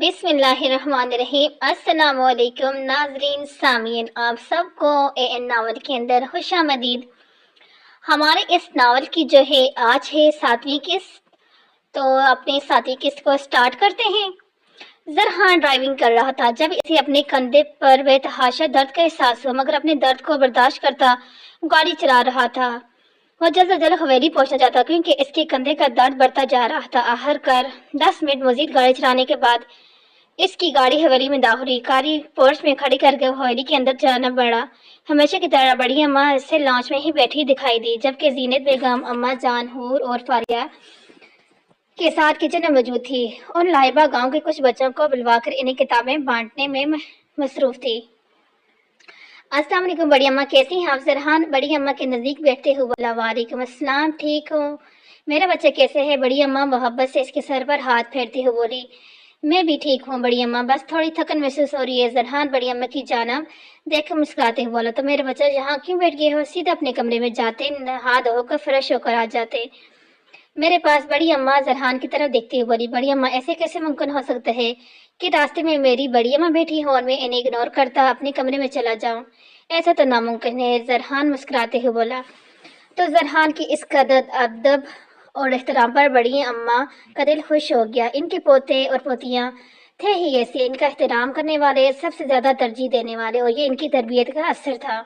بسم اللہ الرحمن الرحیم۔ السلام علیکم ناظرین سامعین، آپ سب کو اے این ناول کے اندر خوش آمدید۔ ہمارے اس ناول کی جو ہے آج ہے 7ویں قسط، تو اپنی 7ویں قسط کو سٹارٹ کرتے ہیں۔ زرحان ڈرائیونگ کر رہا تھا جب اسے اپنے کندھے پر بے تحاشا درد کا احساس ہوا، مگر اپنے درد کو برداشت کرتا گاڑی چلا رہا تھا۔ وہ جلد از جلد حویلی پہنچنا چاہتا کیونکہ اس کے کندھے کا درد بڑھتا جا رہا تھا۔ آخر کار 10 منٹ مزید گاڑی چلانے کے بعد اس کی گاڑی حویلی میں داخل ہوئی۔ گاڑی پورچ میں کھڑی کر کے حویلی کے اندر جانا پڑا۔ ہمیشہ کی طرح بڑی اماں اسے لانچ میں ہی بیٹھی دکھائی دی، جبکہ زینت بیگم، اماں جان، حور اور فاریہ کے ساتھ کچن میں موجود تھی، اور لائبہ گاؤں کے کچھ بچوں کو بلوا کر انہیں کتابیں بانٹنے میں مصروف تھی۔ السلام علیکم بڑی اماں، کیسی ہیں آپ؟ زرحان بڑی اماں کے نزدیک بیٹھتے ہوئے بولا۔ وعلیکم السلام، ٹھیک ہوں۔ میرا بچہ کیسے ہے؟ بڑی اماں محبت سے اس کے سر پر ہاتھ پھیرتے ہوئے بولی۔ میں بھی ٹھیک ہوں بڑی اماں، بس تھوڑی تھکن محسوس ہو رہی ہے۔ زرحان بڑی اماں کی جانب دیکھ کر مسکراتے ہوئے بولا، تو میرے بچہ یہاں کیوں بیٹھ گئے ہو؟ سیدھا اپنے کمرے میں جاتے، نہا دھو کر فریش ہو کر آ جاتے میرے پاس۔ بڑی اماں زرحان کی طرف دیکھتے ہوئے بولی، بڑی اماں ایسے کیسے ممکن ہو سکتا ہے کہ راستے میں میری بڑی اماں بیٹھی ہوں اور میں انہیں اگنور کرتا اپنے کمرے میں چلا جاؤں؟ ایسا تو ناممکن ہے، زرحان مسکراتے ہوئے بولا۔ تو زرحان کی اس قدر ادب اور احترام پر بڑی اماں کا دل خوش ہو گیا۔ ان کے پوتے اور پوتیاں تھے ہی ایسے، ان کا احترام کرنے والے، سب سے زیادہ ترجیح دینے والے، اور یہ ان کی تربیت کا اثر تھا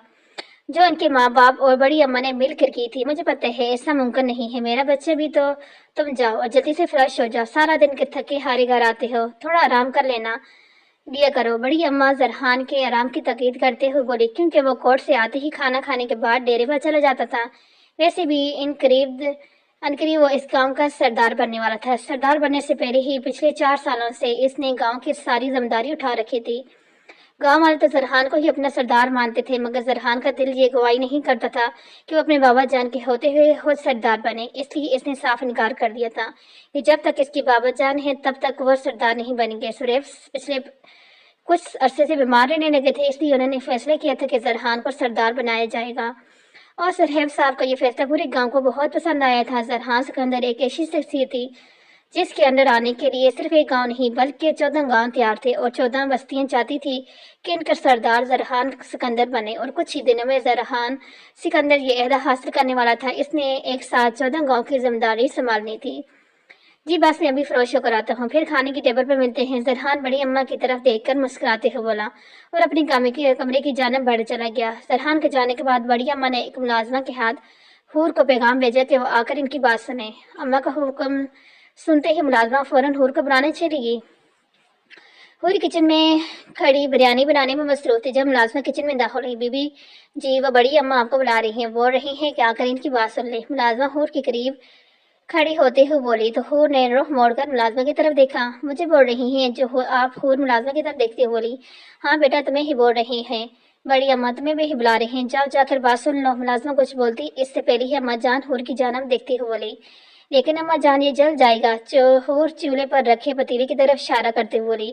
جو ان کے ماں باپ اور بڑی اماں نے مل کر کی تھی۔ مجھے پتہ ہے ایسا ممکن نہیں ہے میرا بچہ بھی، تو تم جاؤ اور جلدی سے فریش ہو جاؤ، سارا دن کے تھکے ہارے گھر آتے ہو، تھوڑا آرام کر لینا لیا کرو۔ بڑی اماں زرحان کے آرام کی تاکید کرتے ہوئے بولی، کیونکہ وہ کورٹ سے آتے ہی کھانا کھانے کے بعد ڈیرے پر چلا جاتا تھا۔ ویسے بھی عنقریب وہ اس گاؤں کا سردار بننے والا تھا۔ سردار بننے سے پہلے ہی پچھلے 4 سالوں سے اس نے گاؤں کی ساری ذمہ داری اٹھا رکھی تھی۔ گاؤں والے تو زرحان کو ہی اپنا سردار مانتے تھے، مگر زرحان کا دل یہ گواہی نہیں کرتا تھا کہ وہ اپنے بابا جان کے ہوتے ہوئے خود سردار بنے، اس لیے اس نے صاف انکار کر دیا تھا کہ جب تک اس کی بابا جان ہے تب تک وہ سردار نہیں بنیں گے۔ سریف پچھلے کچھ عرصے سے بیمار رہنے لگے تھے، اس لیے انہوں نے فیصلہ کیا تھا کہ زرحان کو سردار بنایا جائے گا، اور سرہیب صاحب کا یہ فیصلہ پورے گاؤں کو بہت پسند آیا تھا۔ زرحان سکندر ایک ایسی شخصیت تھی جس کے اندر آنے کے لیے صرف ایک گاؤں نہیں بلکہ 14 گاؤں تیار تھے، اور 14 بستیاں چاہتی تھی کہ ان کا سردار زرحان سکندر بنے، اور کچھ ہی دنوں میں زرحان سکندر یہ عہدہ حاصل کرنے والا تھا۔ اس نے ایک ساتھ 14 گاؤں کی ذمہ داری سنبھالنی تھی۔ جی بس میں ابھی فروش ہو کر آتا ہوں، پھر کھانے کی ٹیبل پر ملتے ہیں۔ زرحان بڑی اماں کی طرف دیکھ کر مسکراتے ہوئے بولا اور اپنی کمرے کی جانب بڑھ چلا گیا۔ زرحان کے جانے کے بعد بڑی اماں نے ایک ملازمہ کے ہاتھ حور کو پیغام بھیجا کہ وہ آ کر ان کی بات سنے۔ اماں کا حکم سنتے ہی ملازمہ فوراً حور کو بلانے چلی گئی۔ حور کچن میں کھڑی بریانی بنانے میں مصروف تھی۔ جب ملازمہ کچن میں داخل ہوئی، بی بی جی وہ بڑی اماں آپ کو بلا رہی ہیں، بول رہی ہیں کہ آ کر ان کی بات سن لیں۔ ملازمہ حور کے قریب کھڑی ہوتے ہوئے بولی، تو حور نے رخ موڑ کر ملازمہ کی طرف دیکھا۔ مجھے بول رہی ہیں جو آپ؟ حور ملازمہ کی طرف دیکھتے ہوئے بولی، ہاں بیٹا تمہیں ہی بول رہی ہیں، بڑی اماں تمہیں بھی بلا رہی ہیں، جاؤ جا کر بات سن لو۔ ملازمہ کچھ بولتی اس سے پہلے ہی اماں جان حور کی جانب دیکھتے ہوئے بولی، لیکن اماں جان یہ جل جائے گا۔ حور چولہے پر رکھے پتیلے کی طرف اشارہ کرتے ہوئے بولی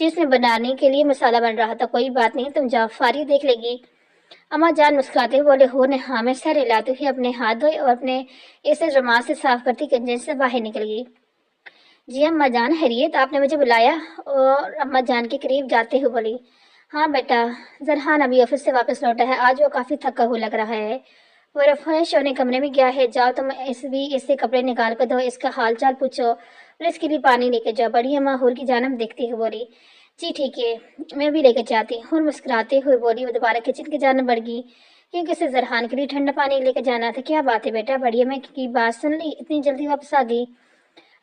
جس میں بنانے کے لیے مسالہ بن رہا تھا، کوئی بات نہیں تم جاؤ، فاری دیکھ لے گی۔ اماں جان مسکراتے ہوئے بولے۔ حور نے ہاں میں سر ہلاتے ہوئے اپنے ہاتھ دھوئے اور اپنے اسے رومال سے صاف کرتی کچن سے باہر نکل گئی۔ جی اماں جان خیریت، آپ نے مجھے بلایا؟ اور اماں جان کے قریب جاتے ہوئے بولی، ہاں بیٹا زرحان ابھی آفس سے واپس لوٹا ہے، آج وہ کافی تھکا ہوا لگ رہا ہے، وہ فریش ہونے کمرے میں گیا ہے، جاؤ تم اس سے کپڑے نکال کر دو، اس کا حال چال پوچھو اور اس کے لیے پانی لے کے جاؤ۔ بڑی اماں حور کی جانب دیکھتے ہوئے بولی، جی ٹھیک ہے میں بھی لے کے جاتی ہوں۔ حور مسکراتے ہوئے بولی، وہ دوبارہ کچن کی جانب بڑھ گئی کیونکہ اسے زرحان کے لیے ٹھنڈا پانی لے کے جانا تھا۔ کیا بات ہے بیٹا، بڑی اماں کی بات سن لی، اتنی جلدی واپس آ گئی؟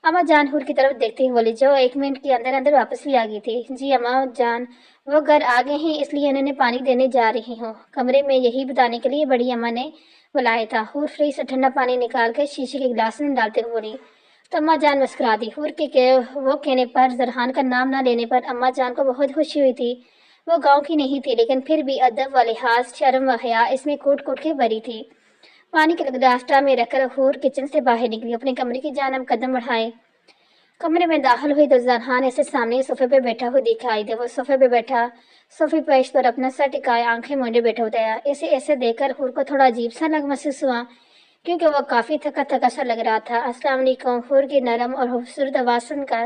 اماں جان حور کی طرف دیکھتے ہوئے بولی، جو 1 منٹ کے اندر واپس بھی آ گئی تھی۔ جی اماں جان وہ گھر آ گئے ہیں، اس لیے انہوں نے پانی دینے جا رہی ہوں کمرے میں، یہی بتانے کے لیے بڑی اماں نے بلایا تھا۔ حور فریج سے ٹھنڈا پانی نکال کر شیشے کے گلاس میں ڈالتے ہوئے بولی، تو اماں جان مسکرا دی۔ حور کے وہ کہنے پر، زرحان کا نام نہ لینے پر اماں جان کو بہت خوشی ہوئی تھی۔ وہ گاؤں کی نہیں تھی لیکن پھر بھی ادب و لحاظ، شرم و حیا اس میں کوٹ کوٹ کے بھری تھی۔ پانی کے گلاس ٹرا میں رکھ کر حور کچن سے باہر نکلی، اپنے کمرے کی جانب قدم بڑھائے۔ کمرے میں داخل ہوئی تو زرحان اسے سامنے صوفے پہ بیٹھا ہوا دکھائی دے۔ وہ صوفے پہ بیٹھا، صوفے پیش پر اپنا سر ٹکائے آنکھیں مونڈے بیٹھا ہوتا ہے۔ اسے ایسے دیکھ کر حور کو تھوڑا عجیب سا محسوس ہوا کیونکہ وہ کافی تھکا تھکا سا لگ رہا تھا۔ السلام علیکم، حور کی نرم اور خوبصورت آواز سن کر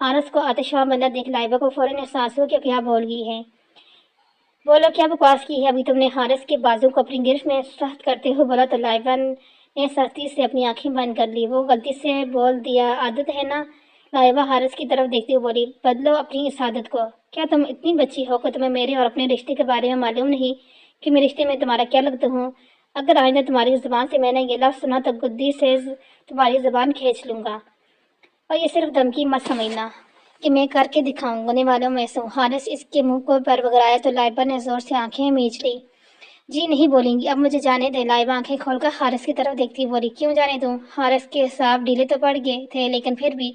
حارث کو آتشفشاں بندہ دیکھ لائبہ کو فوراً احساس ہوا کہ کیا بول گئی ہے۔ بولو کیا بکواس کی ہے ابھی تم نے؟ حارث کے بازو کو اپنی گرفت میں سخت کرتے ہوئے بولا تو لائبہ نے سختی سے اپنی آنکھیں بند کر لی۔ وہ غلطی سے بول دیا، عادت ہے نا؟ لائبہ حارث کی طرف دیکھتے ہوئے بولی، بدلو اپنی اس عادت کو۔ کیا تم اتنی بچی ہو کہ تمہیں میرے اور اپنے رشتے کے بارے میں معلوم نہیں کہ میں رشتے میں تمہارا کیا لگتا ہوں؟ اگر آئندہ تمہاری زبان سے میں نے یہ لفظ سنا تو گدی سے تمہاری زبان کھینچ لوں گا۔ اور یہ صرف دھمکی مت سمجھنا کہ میں کر کے دکھاؤں گنے والوں میں سے ہوں۔ حارث اس کے منہ کو پر بگرایا تو لائبہ نے زور سے آنکھیں میچ لی۔ جی نہیں بولیں گی، اب مجھے جانے دیں۔ لائبہ آنکھیں کھول کر حارث کی طرف دیکھتی بولی، کیوں جانے دوں؟ حارث کے اعصاب ڈھیلے تو پڑ گئے تھے لیکن پھر بھی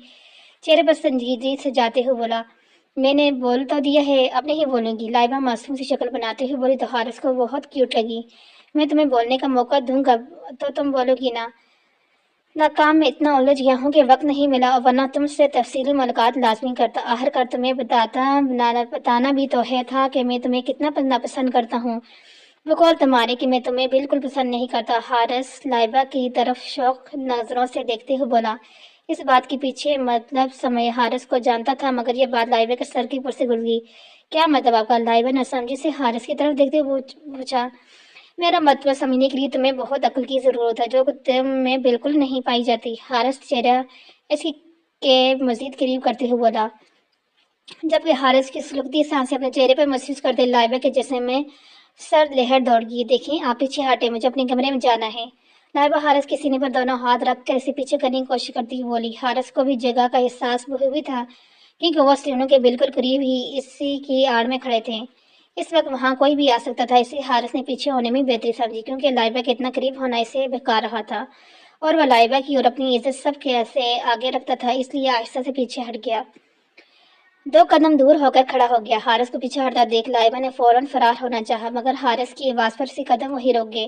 چہرے پر سنجیدگی سے جاتے ہوئے بولا، میں نے بول تو دیا ہے، اب نہیں بولوں گی۔ لائبہ معصوم سی شکل بناتے ہوئے بولی تو حارث کو بہت کیوٹ لگی۔ میں تمہیں بولنے کا موقع دوں گا تو تم بولو گی نا؟ کام میں اتنا الجھ گیا ہوں کہ وقت نہیں ملا، ورنہ تم سے تفصیلی ملاقات لازمی کرتا۔ آخر کار تمہیں بتانا بھی تو ہے تھا کہ میں تمہیں کتنا ناپسند کرتا ہوں۔ بقول تمہارے کہ میں تمہیں بالکل پسند نہیں کرتا۔ حارث لائبہ کی طرف شوق نظروں سے دیکھتے ہوئے بولا۔ اس بات کے پیچھے مطلب سمجھ حارث کو جانتا تھا، مگر یہ بات لائبہ کے سر کی پر سے گزری۔ کیا مطلب آپ کا؟ لائبہ نے سمجھی سے حارث کی طرف دیکھتے ہوئے پوچھا۔ میرا مطلب سمجھنے کے لیے تمہیں بہت عقل کی ضرورت ہے جو تم میں بالکل نہیں پائی جاتی۔ حارث چہرہ اس کے مزید قریب کرتے ہوئے بولا، جبکہ حارث کی سلگتی سانسیں اپنے چہرے پر محسوس کرتے لائبہ کے جسم میں سرد لہر دوڑ گئی۔ دیکھیں آپ پیچھے ہٹیں، مجھے اپنے کمرے میں جانا ہے۔ لائبہ حارث کے سینے پر دونوں ہاتھ رکھ کر اسے پیچھے کرنے کی کوشش کرتی ہوئی بولی۔ حارث کو بھی جگہ کا احساس بھی تھا کیونکہ وہ سیڑھیوں کے بالکل قریب ہی اسی کی آڑ میں کھڑے تھے۔ اس وقت وہاں کوئی بھی آ سکتا تھا، اسے حارث نے پیچھے ہونے میں بہتری سمجھی کیونکہ لائبہ کے اتنا قریب ہونا اسے بہکا رہا تھا اور وہ لائبہ کی اور اپنی عزت سب کے سے آگے رکھتا تھا، اس لیے آہستہ سے پیچھے ہٹ گیا۔ 2 قدم دور ہو کر کھڑا ہو گیا۔ حارث کو پیچھے ہٹتا دیکھ لائبہ نے فوراً فرار ہونا چاہا، مگر حارث کی آواز پر سے قدم وہی روک گئے۔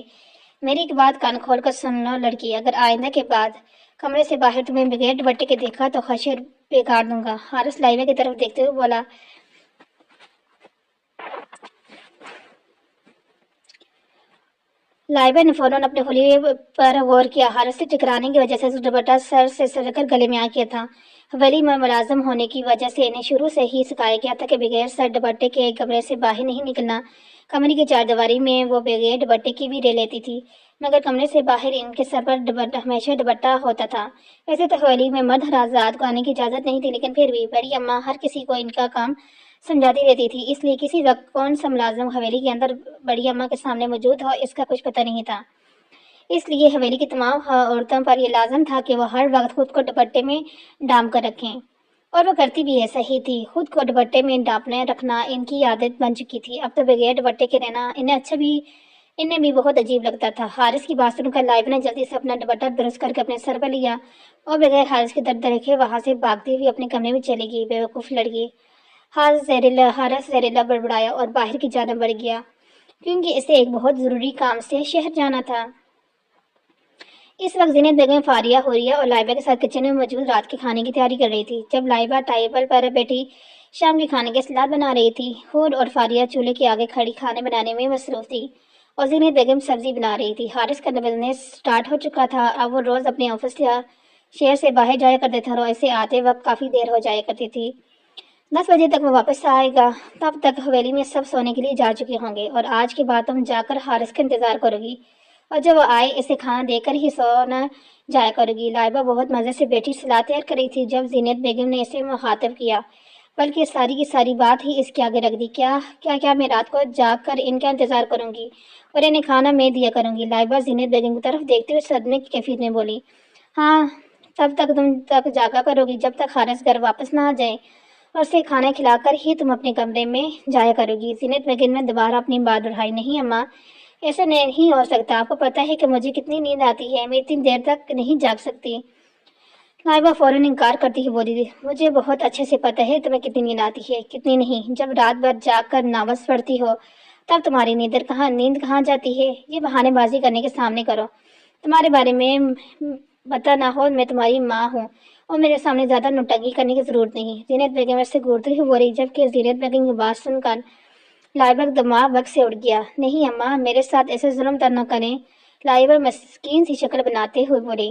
میری ایک بات کان کھول کر سن لو لڑکی، اگر آئندہ کے بعد کمرے سے باہر تمہیں بغیر دوپٹے کے دیکھا تو خشر بگاڑ دوں گا۔ حارث لائبہ کی طرف دیکھتے ہوئے بولا۔ لائبہ نے فوراً اپنے حلیے پر غور کیا۔ حارث سے ٹکرانے کی وجہ سے دوپٹہ سر سے سر کر گلے میں آ گیا تھا۔ حویلی میں ملازم ہونے کی وجہ سے انہیں شروع سے ہی سکھایا گیا تھا کہ بغیر سر دوپٹے کے کمرے سے باہر نہیں نکلنا۔ کمرے کی چاردیواری میں وہ بغیر دوپٹے کی بھی رہ لیتی تھی، مگر کمرے سے باہر ان کے سر پر ہمیشہ دوپٹہ ہوتا تھا۔ ویسے تو حویلی میں مرد حضرات کو آنے کی اجازت نہیں تھی، لیکن پھر بھی بڑی اماں ہر کسی کو ان کا کام سمجھاتی رہتی تھی، اس لیے کسی وقت کون سا ملازم حویلی کے اندر بڑی اماں کے سامنے موجود ہو اس کا کچھ پتہ نہیں تھا۔ اس لیے حویلی کی تمام عورتوں پر یہ لازم تھا کہ وہ ہر وقت خود کو دوپٹے میں ڈانپ کر رکھیں، اور وہ کرتی بھی ایسا ہی تھی۔ خود کو دوپٹے میں ڈانپنے رکھنا ان کی عادت بن چکی تھی۔ اب تو بغیر دوپٹے کے رہنا انہیں بھی بہت عجیب لگتا تھا۔ حارث کی بات سن کر لائبہ نے جلدی سے اپنا دوپٹہ درست کر کے اپنے سر پر لیا اور بغیر حارث کے در دیکھے وہاں سے بھاگتی ہوئی اپنے کمرے میں چلی گئی۔ بیوقوف لڑکی! حارث زہریلا بڑبڑایا اور باہر کی جانب بڑھ گیا کیونکہ اسے ایک بہت ضروری کام سے شہر جانا تھا۔ اس وقت زینت بیگم فاریہ حوریہ اور لائبہ کے ساتھ کچن میں موجود رات کے کھانے کی تیاری کر رہی تھی۔ جب لائبہ ٹیبل پر بیٹھی شام کے کھانے کے سلاد بنا رہی تھی، حور اور فاریہ چولہے کے آگے کھڑی کھانے بنانے میں مصروف تھی اور زینت بیگم سبزی بنا رہی تھی۔ حارث کا بزنس سٹارٹ ہو چکا تھا، اب وہ روز اپنے آفس یا شہر سے باہر جایا کرتے تھے اور اسے آتے وقت کافی دیر ہو جایا کرتی تھی۔ 10 بجے تک وہ واپس آئے گا، تب تک حویلی میں سب سونے کے لیے جا چکے ہوں گے اور آج کے بعد تم جا کر حارث کا انتظار کرو گی اور جب وہ آئے اسے کھانا دے کر ہی سونا جایا کرو گی۔ لائبہ بہت مزے سے بیٹھی سلاد تیار کر رہی تھی جب زینت بیگم نے اسے مخاطب کیا، بلکہ ساری کی ساری بات ہی اس کے آگے رکھ دی۔ کیا میں رات کو جاگ کر ان کا انتظار کروں گی اور انہیں کھانا میں دیا کروں گی؟ لائبہ زینت بیگم کی طرف دیکھتے ہوئے صدمے کی کیفیت میں بولی، ہاں تب تک تم جاگا کرو گی جب تک حارث گھر واپس نہ آ جائے اور اسے کھانا کھلا کر ہی تم اپنے کمرے میں جایا کرو گی۔ زینت بیگم نے دوبارہ اپنی بات بڑھائی، نہیں اماں، ایسا نہیں ہو سکتا، آپ کو پتہ ہے کہ مجھے کتنی نیند آتی ہے، میں اتنی دیر تک نہیں جاگ سکتی۔ لائبہ فوراً انکار کرتی ہوئی بولی، مجھے بہت اچھے سے پتہ ہے تمہیں کتنی نیند آتی ہے، کتنی نہیں، جب رات بھر جاگ کر نماز پڑھتی ہو تب تمہاری نیند کہاں جاتی ہے؟ یہ بہانے بازی کرنے کے سامنے کرو، تمہارے بارے میں پتہ نہ ہو میں تمہاری ماں ہوں اور میرے سامنے زیادہ نوٹنکی کرنے کی ضرورت نہیں۔ زینت بیگم سے گھورتی ہوئی بولی، جبکہ زینت بیگم کی بات سن کر لائبہ کا دماغ وقت سے اڑ گیا۔ نہیں اماں، میرے ساتھ ایسے ظلم نہ کریں، لائبہ مسکین سی شکل بناتے ہوئے بولی۔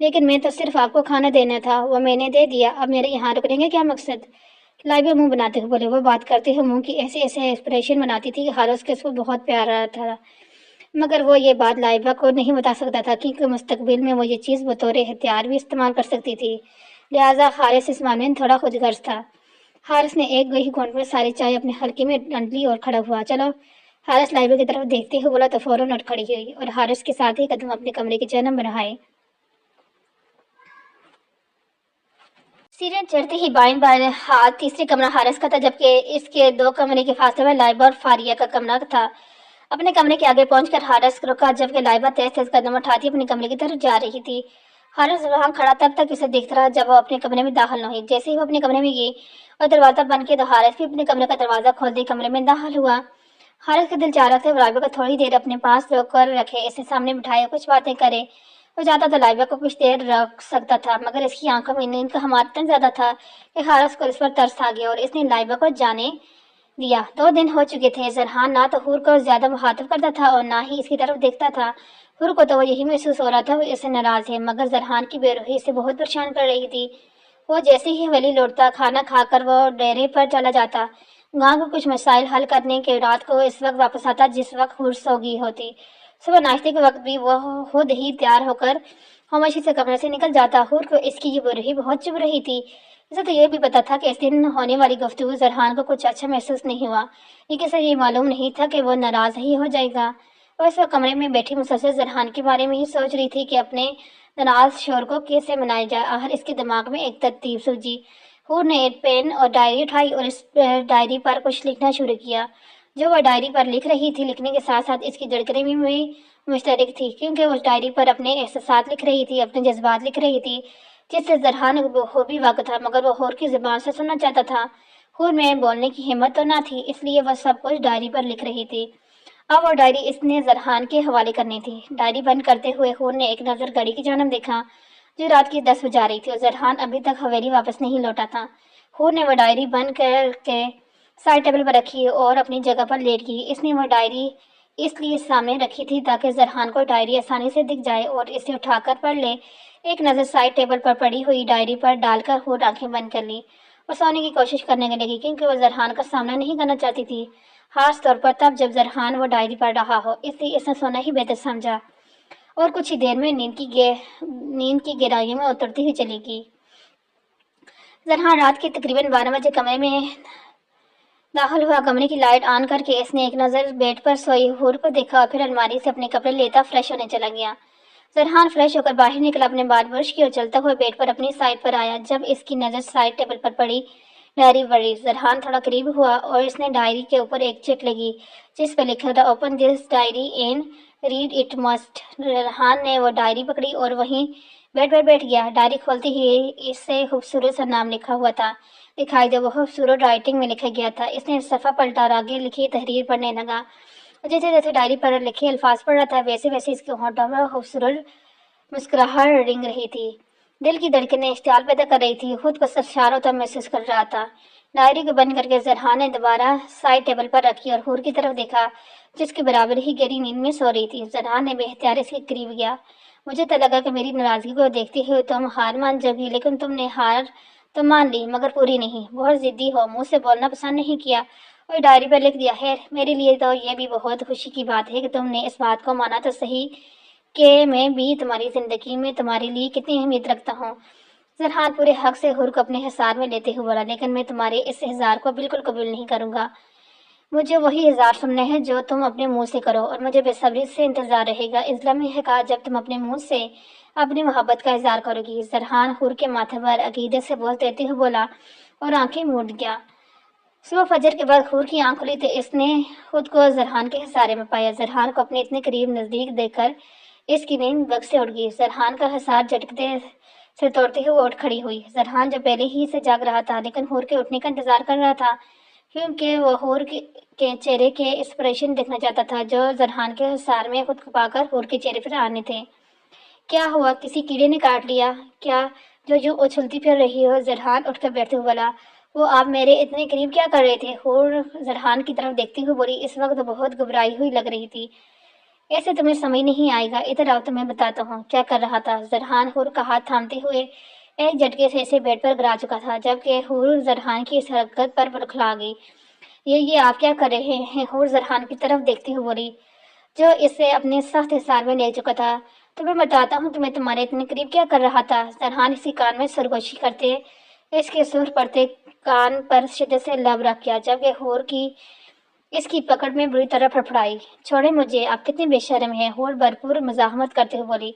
لیکن میں تو صرف آپ کو کھانا دینا تھا، وہ میں نے دے دیا، اب میرے یہاں رکنے کا کیا مقصد؟ لائبہ منہ بناتے ہوئے بولے۔ وہ بات کرتے ہوئے منہ کی ایسے ایسے ایکسپریشن بناتی تھی کہ حارث کے اس کو بہت پیارا تھا، مگر وہ یہ بات لائبہ کو نہیں بتا سکتا تھا کیونکہ مستقبل میں وہ یہ چیز بطور ہتھیار بھی استعمال کر سکتی تھی، لہٰذا حارث اس معاملے میں تھوڑا خود غرض تھا۔ حارث نے ایک ہی گھونٹ میں ساری چائے اپنے حلقے میں ڈال لی اور کھڑا ہوا۔ چلو، حارث لائبہ کی طرف دیکھتے ہوئے بولا تو فوراً اٹھ کھڑی ہوئی اور حارث کے ساتھ ہی قدم اپنے کمرے کی جانب بڑھائے۔ سیڑھیاں چڑھتے ہی بائیں بائیں ہاتھ تیسرے کمرہ حارث کا تھا، جبکہ اس کے 2 کمرے کے فاصلے میں لائبہ اور فاریہ کا کمرہ تھا۔ اپنے کمرے کے آگے پہنچ کر حارث رکا، جبکہ لائبہ تیز تیز قدم اٹھاتی اپنے کمرے کی طرف جا رہی تھی۔ حارث وہاں کھڑا تب تک اسے دیکھتا رہا جب وہ اپنے کمرے میں داخل نہ ہوئی۔ جیسے ہی وہ اپنے کمرے میں گئی اور دروازہ بند کیا تو حارث بھی اپنے کمرے کا دروازہ کھولتے کمرے میں داخل ہوا۔ حارث کا دل چاہ رہا تھا وہ لائبہ کو تھوڑی دیر اپنے پاس روک کر رکھے، اسے سامنے بٹھائے، کچھ باتیں کرے۔ وہ چاہتا تو لائبہ کو کچھ دیر رکھ سکتا تھا، مگر اس کی آنکھوں میں نیند کا ہمارا اتنا زیادہ تھا کہ حارث کو اس پر ترس آ گیا اور اس نے لائبہ کو جانے دیا۔ 2 دن ہو چکے تھے۔ زرحان نہ تو حور کو زیادہ مخاطب کرتا تھا اور نہ ہی اس کی طرف دیکھتا تھا۔ حور کو تو وہ یہی محسوس ہو رہا تھا وہ اس سے ناراض ہے، مگر زرحان کی بے روحی اسے بہت پریشان کر رہی تھی۔ وہ جیسے ہی حویلی لوٹتا، کھانا کھا کر وہ ڈیرے پر چلا جاتا، گاؤں کے کچھ مسائل حل کرنے کے رات کو اس وقت واپس آتا جس وقت حور سو گئی ہوتی۔ صبح ناشتے کے وقت بھی وہ خود ہی تیار ہو کر خاموشی سے کمرے سے نکل جاتا۔ حور کو اس کی یہ بے روحی بہت چبھ رہی تھی۔ اسے تو یہ بھی پتا تھا کہ اس دن ہونے والی گفتگو زرحان کو کچھ اچھا محسوس نہیں ہوا، لیکن اسے یہ معلوم نہیں تھا کہ وہ ناراض ہی ہو جائے گا۔ وہ اس وقت کمرے میں بیٹھی مسلسل زرحان کے بارے میں ہی سوچ رہی تھی کہ اپنے ناراض شوہر کو کیسے منایا جائے۔ آخر اس کے دماغ میں ایک ترتیب سوچی۔ حور نے ایک پین اور ڈائری اٹھائی اور اس ڈائری پر کچھ لکھنا شروع کیا۔ جو وہ ڈائری پر لکھ رہی تھی، لکھنے کے ساتھ ساتھ اس کی دھڑکنیں بھی مشترک تھی، کیونکہ اس ڈائری پر اپنے احساسات لکھ رہی تھی، اپنے جذبات لکھ رہی تھی، جس سے زرحان بخوبی واقف تھا، مگر وہ حور کی زبان سے سننا چاہتا تھا۔ حور میں بولنے کی ہمت تو نہ تھی، اس لیے وہ سب کچھ ڈائری پر لکھ رہی تھی۔ اب وہ ڈائری اس نے زرحان کے حوالے کرنی تھی۔ ڈائری بند کرتے ہوئے حور نے ایک نظر گھڑی کی جانب دیکھا جو رات کی 10 بجا رہی تھی اور زرحان ابھی تک حویلی واپس نہیں لوٹا تھا۔ حور نے وہ ڈائری بند کر کے سائڈ ٹیبل پر رکھی اور اپنی جگہ پر لیٹ گئی۔ اس نے وہ ڈائری اس لیے سامنے رکھی تھی تاکہ زرحان کو ڈائری آسانی سے دکھ جائے اور اسے اٹھا کر پڑھ لے۔ ایک نظر سائڈ ٹیبل پر پڑی ہوئی ڈائری پر ڈال کر حور آنکھیں بند کر لی اور سونے کی کوشش کرنے لگی، کیونکہ وہ زرحان کا سامنا نہیں کرنا چاہتی تھی، خاص طور پر تب جب زرحان وہ ڈائری پڑھ رہا ہو۔ اس لیے اس نے سونا ہی بہتر سمجھا اور کچھ ہی دیر میں نیند کی گہرائیوں میں اترتی ہوئی چلی گئی۔ زرحان رات کے تقریباً 12 بجے کمرے میں داخل ہوا۔ کمرے کی لائٹ آن کر کے اس نے ایک نظر بیڈ پر سوئی حور کو دیکھا اور پھر الماری سے اپنے کپڑے لیتا فریش ہونے چلا گیا۔ زرحان فریش ہو کر باہر نکلا، اپنے بال برش کیا اور چلتا ہوا بیڈ پر اپنی سائٹ پر آیا۔ جب اس کی نظر سائڈ ٹیبل پر پڑی ڈائری پڑی، زرحان تھوڑا قریب ہوا اور اس نے ڈائری کے اوپر ایک چٹ لگی جس پر لکھا تھا open this diary and read it must. Zarhan نے وہ ڈائری پکڑی اور وہیں بیڈ پر بیٹھ گیا۔ ڈائری کھولتے ہی اس سے خوبصورت سا نام لکھا ہوا تھا دکھائی دیا، وہ خوبصورت رائٹنگ میں لکھا گیا تھا۔ اس نے صفحہ پلٹا اور آگے لکھی تحریر پڑھنے لگا۔ جیسے جیسے ڈائری پر لکھے الفاظ پڑھ رہا تھا ویسے ویسے اس کے ہونٹوں میں خوبصورت مسکراہٹ رنگ رہی تھی، دل کی دھڑکنیں اشتعال پیدا کر رہی تھی، خود کو سرشار ہوتا محسوس کر رہا تھا۔ ڈائری کو بند کر کے زرحان نے دوبارہ سائڈ ٹیبل پر رکھی اور حور کی طرف دیکھا جس کے برابر ہی گہری نیند میں سو رہی تھی۔ زرحان نے بے اختیار اس کے قریب گیا۔ مجھے تو لگا کہ میری ناراضگی کو دیکھتے ہوئے تم ہار مان جاؤ گی، لیکن تم نے ہار تو مان لی مگر پوری نہیں، بہت ضدی ہو، منہ سے بولنا پسند نہیں کیا اور ڈائری پر لکھ دیا۔ خیر، میرے لیے تو یہ بھی بہت خوشی کی بات ہے کہ تم نے اس بات کو مانا تو صحیح کہ میں بھی تمہاری زندگی میں تمہارے لیے کتنی اہمیت رکھتا ہوں۔ زرحان پورے حق سے حور کو اپنے حصار میں لیتے ہوئے بولا، لیکن میں تمہارے اس اظہار کو بالکل قبول نہیں کروں گا۔ مجھے وہی اظہار سننا ہے جو تم اپنے منہ سے کرو اور مجھے بے صبری سے انتظار رہے گا اس لمحے کا جب تم اپنے منہ سے اپنی محبت کا اظہار کرو گی۔ زرحان حور کے ماتھے پر عقیدت سے بوجھ دیتے ہوئے بولا اور آنکھیں موند گیا۔ صبح فجر کے بعد حور کی آنکھ کھلی تو اس نے خود کو زرحان کے حصارے میں پایا۔ زرحان کو اپنے اتنے قریب نزدیک دیکھ کر اس کی نیند بگ سے اڑ گئی۔ زرحان کا حصار جھٹکتے سے توڑتے ہوئے اٹھ کھڑی ہوئی۔ زرحان جو پہلے ہی سے جاگ رہا تھا لیکن حور کے اٹھنے کا انتظار کر رہا تھا، کیونکہ وہ حور کے چہرے کے ایکسپریشن دیکھنا چاہتا تھا جو زرحان کے حصار میں خود پا کر حور کے چہرے پر آنے تھے۔ کیا ہوا؟ کسی کیڑے نے کاٹ لیا کیا جو یوں اچھلتی پھر رہی ہو؟ زرحان اٹھ کر بیٹھتے ہوئے بولا۔ وہ آپ میرے اتنے قریب کیا کر رہے تھے؟ حور زرحان کی طرف دیکھتی ہوئی بولی۔ اس وقت بہت گھبرائی ہوئی لگ رہی تھی۔ ایسے تمہیں سمجھ نہیں آئے گا، ادھر آؤ تمہیں بتاتا ہوں کیا کر رہا تھا۔ زرحان حور کا ہاتھ تھامتے ہوئے ایک جھٹکے سے اسے بیڈ پر گرا چکا تھا، جبکہ حور زرحان کی اس حرکت پر بڑکھلا گئی۔ یہ آپ کیا کر رہے ہیں؟ حور زرحان کی طرف دیکھتی ہوئی بولی، جو اسے اپنے سخت حصار میں لے چکا تھا۔ تمہیں بتاتا ہوں تمہیں تمہارے اتنے قریب کیا کر رہا تھا۔ زرحان اسی کان میں سرگوشی کرتے اس کے سر پڑتے کان پر شدت سے لب رکھ گیا، جبکہ حور کی اس کی پکڑ میں بری طرح پھڑپڑائی۔ چھوڑیں مجھے، آپ کتنے بے شرم ہیں، حور بھرپور مزاحمت کرتے ہوئے بولی۔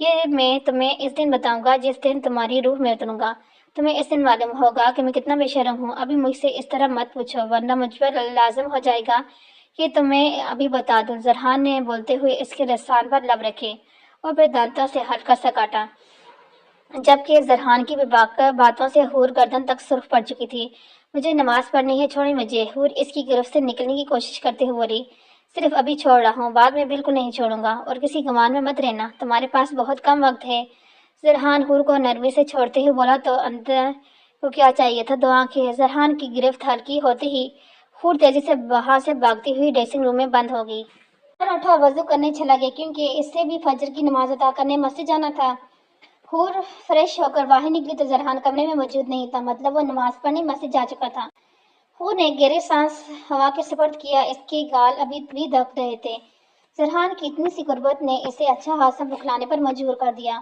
یہ میں تمہیں اس دن بتاؤں گا جس دن تمہاری روح میں اتروں گا، تمہیں اس دن معلوم ہوگا کہ میں کتنا بے شرم ہوں۔ ابھی مجھ سے اس طرح مت پوچھو ورنہ مجھ پر لازم ہو جائے گا کہ تمہیں ابھی بتا دوں۔ زرحان نے بولتے ہوئے اس کے دستان پر لب رکھے اور پھر دانتوں سے ہلکا سا کاٹا، جبکہ زرحان کی باتوں سے حور گردن تک سرخ پڑ چکی تھی۔ مجھے نماز پڑھنی ہے، چھوڑیں مجھے، حور اس کی گرفت سے نکلنے کی کوشش کرتے ہوئے بولی۔ صرف ابھی چھوڑ رہا ہوں، بعد میں بالکل نہیں چھوڑوں گا، اور کسی گمان میں مت رہنا، تمہارے پاس بہت کم وقت ہے۔ زرحان حور کو نرمی سے چھوڑتے ہوئے بولا، تو اندر کو کیا چاہیے تھا، دو آنکھیں۔ زرحان کی گرفت ہلکی ہوتے ہی حور تیزی سے وہاں سے بھاگتی ہوئی ڈریسنگ روم میں بند ہو گئی۔ زرحان اٹھا وضو کرنے چلا گیا کیونکہ اس سے بھی فجر کی نماز ادا کرنے مسجد جانا تھا۔ حور فریش ہو کر باہر نکلی تو زرحان کمرے میں موجود نہیں تھا، مطلب وہ نماز پڑھنے مسجد جا چکا تھا۔ حور نے گہری سانس ہوا کے سپرد کیا، اس کے گال ابھی بھی دھڑک رہے تھے۔ زرحان کی اتنی سی قربت نے اسے اچھا خاصا بخلانے پر مجبور کر دیا۔